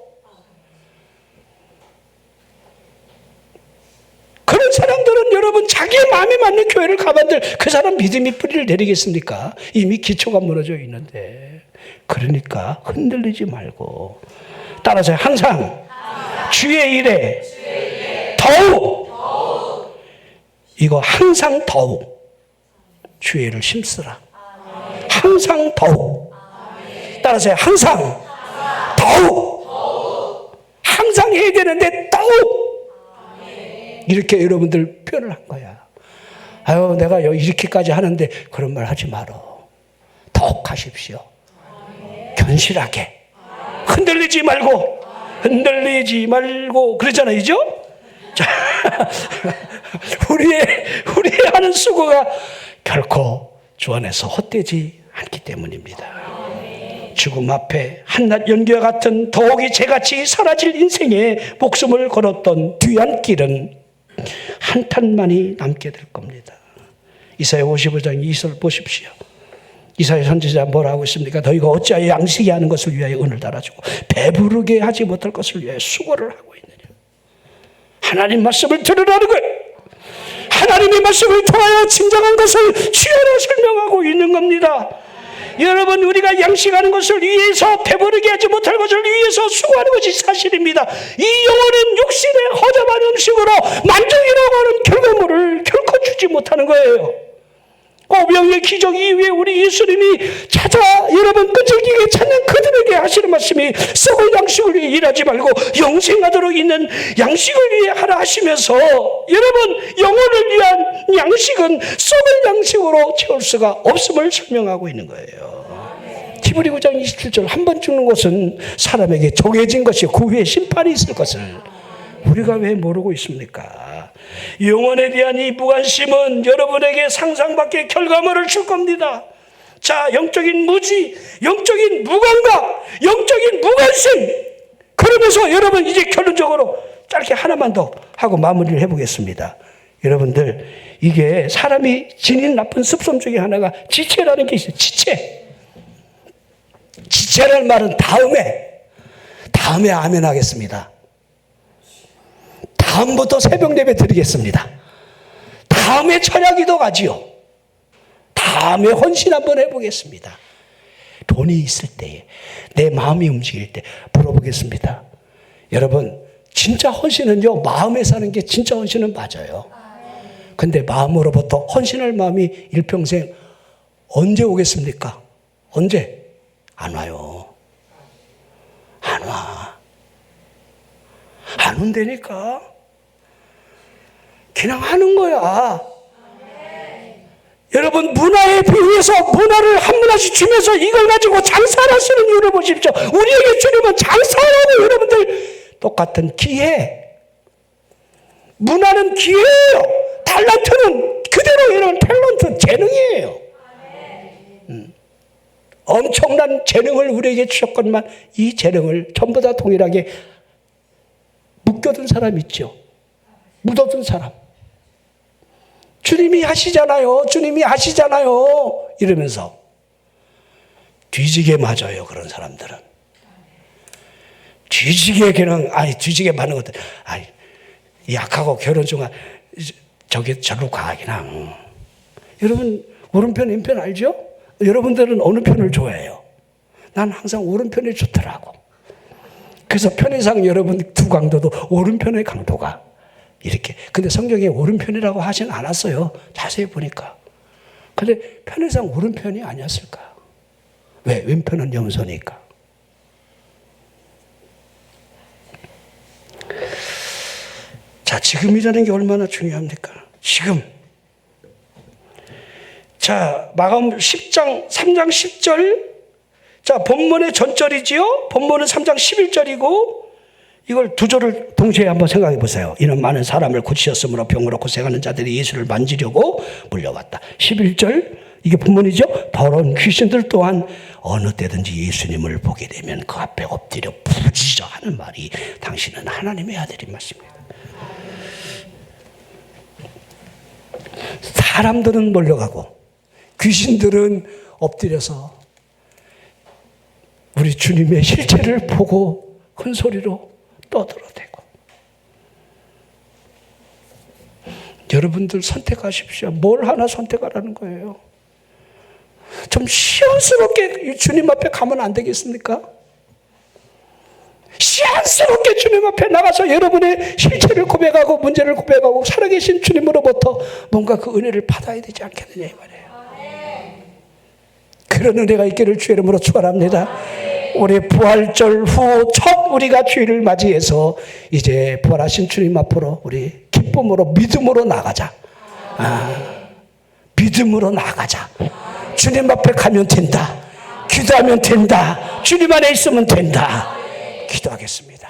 그런 사람들은 여러분 자기의 마음에 맞는 교회를 가만들 그 사람 믿음이 뿌리를 내리겠습니까? 이미 기초가 무너져 있는데. 그러니까 흔들리지 말고 따라서 항상 주의 일에 더욱 이거 항상 더욱 주의 일을 힘쓰라. 항상 더욱 따라서 항상 더욱 항상 해야 되는데 더욱 이렇게 여러분들 표현을 한 거야. 아유 내가 이렇게까지 하는데 그런 말 하지 말어. 더욱 하십시오. 견실하게 흔들리지 말고 그러잖아요. 그죠? 자, 우리의 하는 수고가 결코 주 안에서 헛되지 않기 때문입니다. 죽음 앞에 한낱 연기와 같은 더욱이 재같이 사라질 인생에 목숨을 걸었던 뒤안길은 한탄만이 남게 될 겁니다. 이사야 55장 2절 보십시오. 이사야 선지자 뭐라고 있습니까? 너희가 어찌하여 양식이 하는 것을 위하여 은을 달아주고 배부르게 하지 못할 것을 위하여 수고를 하고 있느냐. 하나님 말씀을 들으라는 거예요. 하나님의 말씀을 통하여 진정한 것을 취하로 설명하고 있는 겁니다. 여러분 우리가 양식하는 것을 위해서 배부르게 하지 못할 것을 위해서 수고하는 것이 사실입니다. 이 영혼은 육신의 허접한 음식으로 만족이라고 하는 결과물을 결코 주지 못하는 거예요. 오병의 기적 이후에 우리 예수님이 찾아 여러분 끈질기게 찾는 그들에게 하시는 말씀이 썩을 양식을 위해 일하지 말고 영생하도록 있는 양식을 위해 하라 하시면서 여러분 영혼을 위한 양식은 썩을 양식으로 채울 수가 없음을 설명하고 있는 거예요. 히브리 9장 27절 한 번 죽는 것은 사람에게 정해진 것이 그 후에 심판이 있을 것을 우리가 왜 모르고 있습니까? 영혼에 대한 이 무관심은 여러분에게 상상밖의 결과물을 줄 겁니다. 자, 영적인 무지, 영적인 무감각, 영적인 무관심. 그러면서 여러분 이제 결론적으로 짧게 하나만 더 하고 마무리를 해보겠습니다. 여러분들 이게 사람이 지닌 나쁜 습성 중에 하나가 지체라는 게 있어요. 지체라는 말은 다음에 아멘 하겠습니다. 다음부터 새벽 예배 드리겠습니다. 다음에 철야기도 가지요. 다음에 헌신 한번 해보겠습니다. 돈이 있을 때에 내 마음이 움직일 때 물어보겠습니다. 여러분 진짜 헌신은요 마음에 사는 게 진짜 헌신은 맞아요. 근데 마음으로부터 헌신할 마음이 일평생 언제 오겠습니까? 언제? 안 와요. 안 와. 안 온다니까. 그냥 하는 거야. 여러분 문화에 비유해서 문화를 한 문화씩 주면서 이걸 가지고 장사를 하시는 이유를 보십시오. 우리에게 주려면 장사라고 여러분들 똑같은 기회. 문화는 기회예요. 달란트는 그대로 여러분 탤런트 재능이에요. 엄청난 재능을 우리에게 주셨건만 이 재능을 전부 다 동일하게 묶여둔 사람 있죠. 묻어둔 사람. 주님이 하시잖아요. 주님이 하시잖아요. 이러면서 뒤지게 맞아요. 그런 사람들은. 뒤지게 그냥 뒤지게 맞는 것들. 약하고 결혼 중에 저로 가 그냥. 여러분 오른편 왼편 알죠? 여러분들은 어느 편을 좋아해요? 난 항상 오른편이 좋더라고. 그래서 편의상 여러분 두 강도도 오른편의 강도가 이렇게. 근데 성경에 오른편이라고 하진 않았어요. 자세히 보니까. 근데 편의상 오른편이 아니었을까? 왜? 왼편은 염소니까. 자, 지금이라는 게 얼마나 중요합니까? 지금. 자, 마가음 10장 3장 10절 자, 본문의 전절이지요. 본문은 3장 11절이고 이걸 두 절을 동시에 한번 생각해 보세요. 이는 많은 사람을 고치셨으므로 병으로 고생하는 자들이 예수를 만지려고 몰려왔다. 11절 이게 본문이죠. 더러운 귀신들 또한 어느 때든지 예수님을 보게 되면 그 앞에 엎드려 부르짖어 하는 말이 당신은 하나님의 아들이 맞습니다. 사람들은 몰려가고 귀신들은 엎드려서 우리 주님의 실체를 보고 큰 소리로 떠들어대고. 여러분들 선택하십시오. 뭘 하나 선택하라는 거예요. 좀 시원스럽게 주님 앞에 가면 안 되겠습니까? 시원스럽게 주님 앞에 나가서 여러분의 실체를 고백하고 문제를 고백하고 살아계신 주님으로부터 뭔가 그 은혜를 받아야 되지 않겠느냐 이 말이에요. 그런 은혜가 있기를 주의 이름으로 축원합니다. 우리 부활절 후 첫 우리가 주일을 맞이해서 이제 부활하신 주님 앞으로 우리 기쁨으로 믿음으로 나가자. 믿음으로 나가자. 주님 앞에 가면 된다. 기도하면 된다. 주님 안에 있으면 된다. 기도하겠습니다.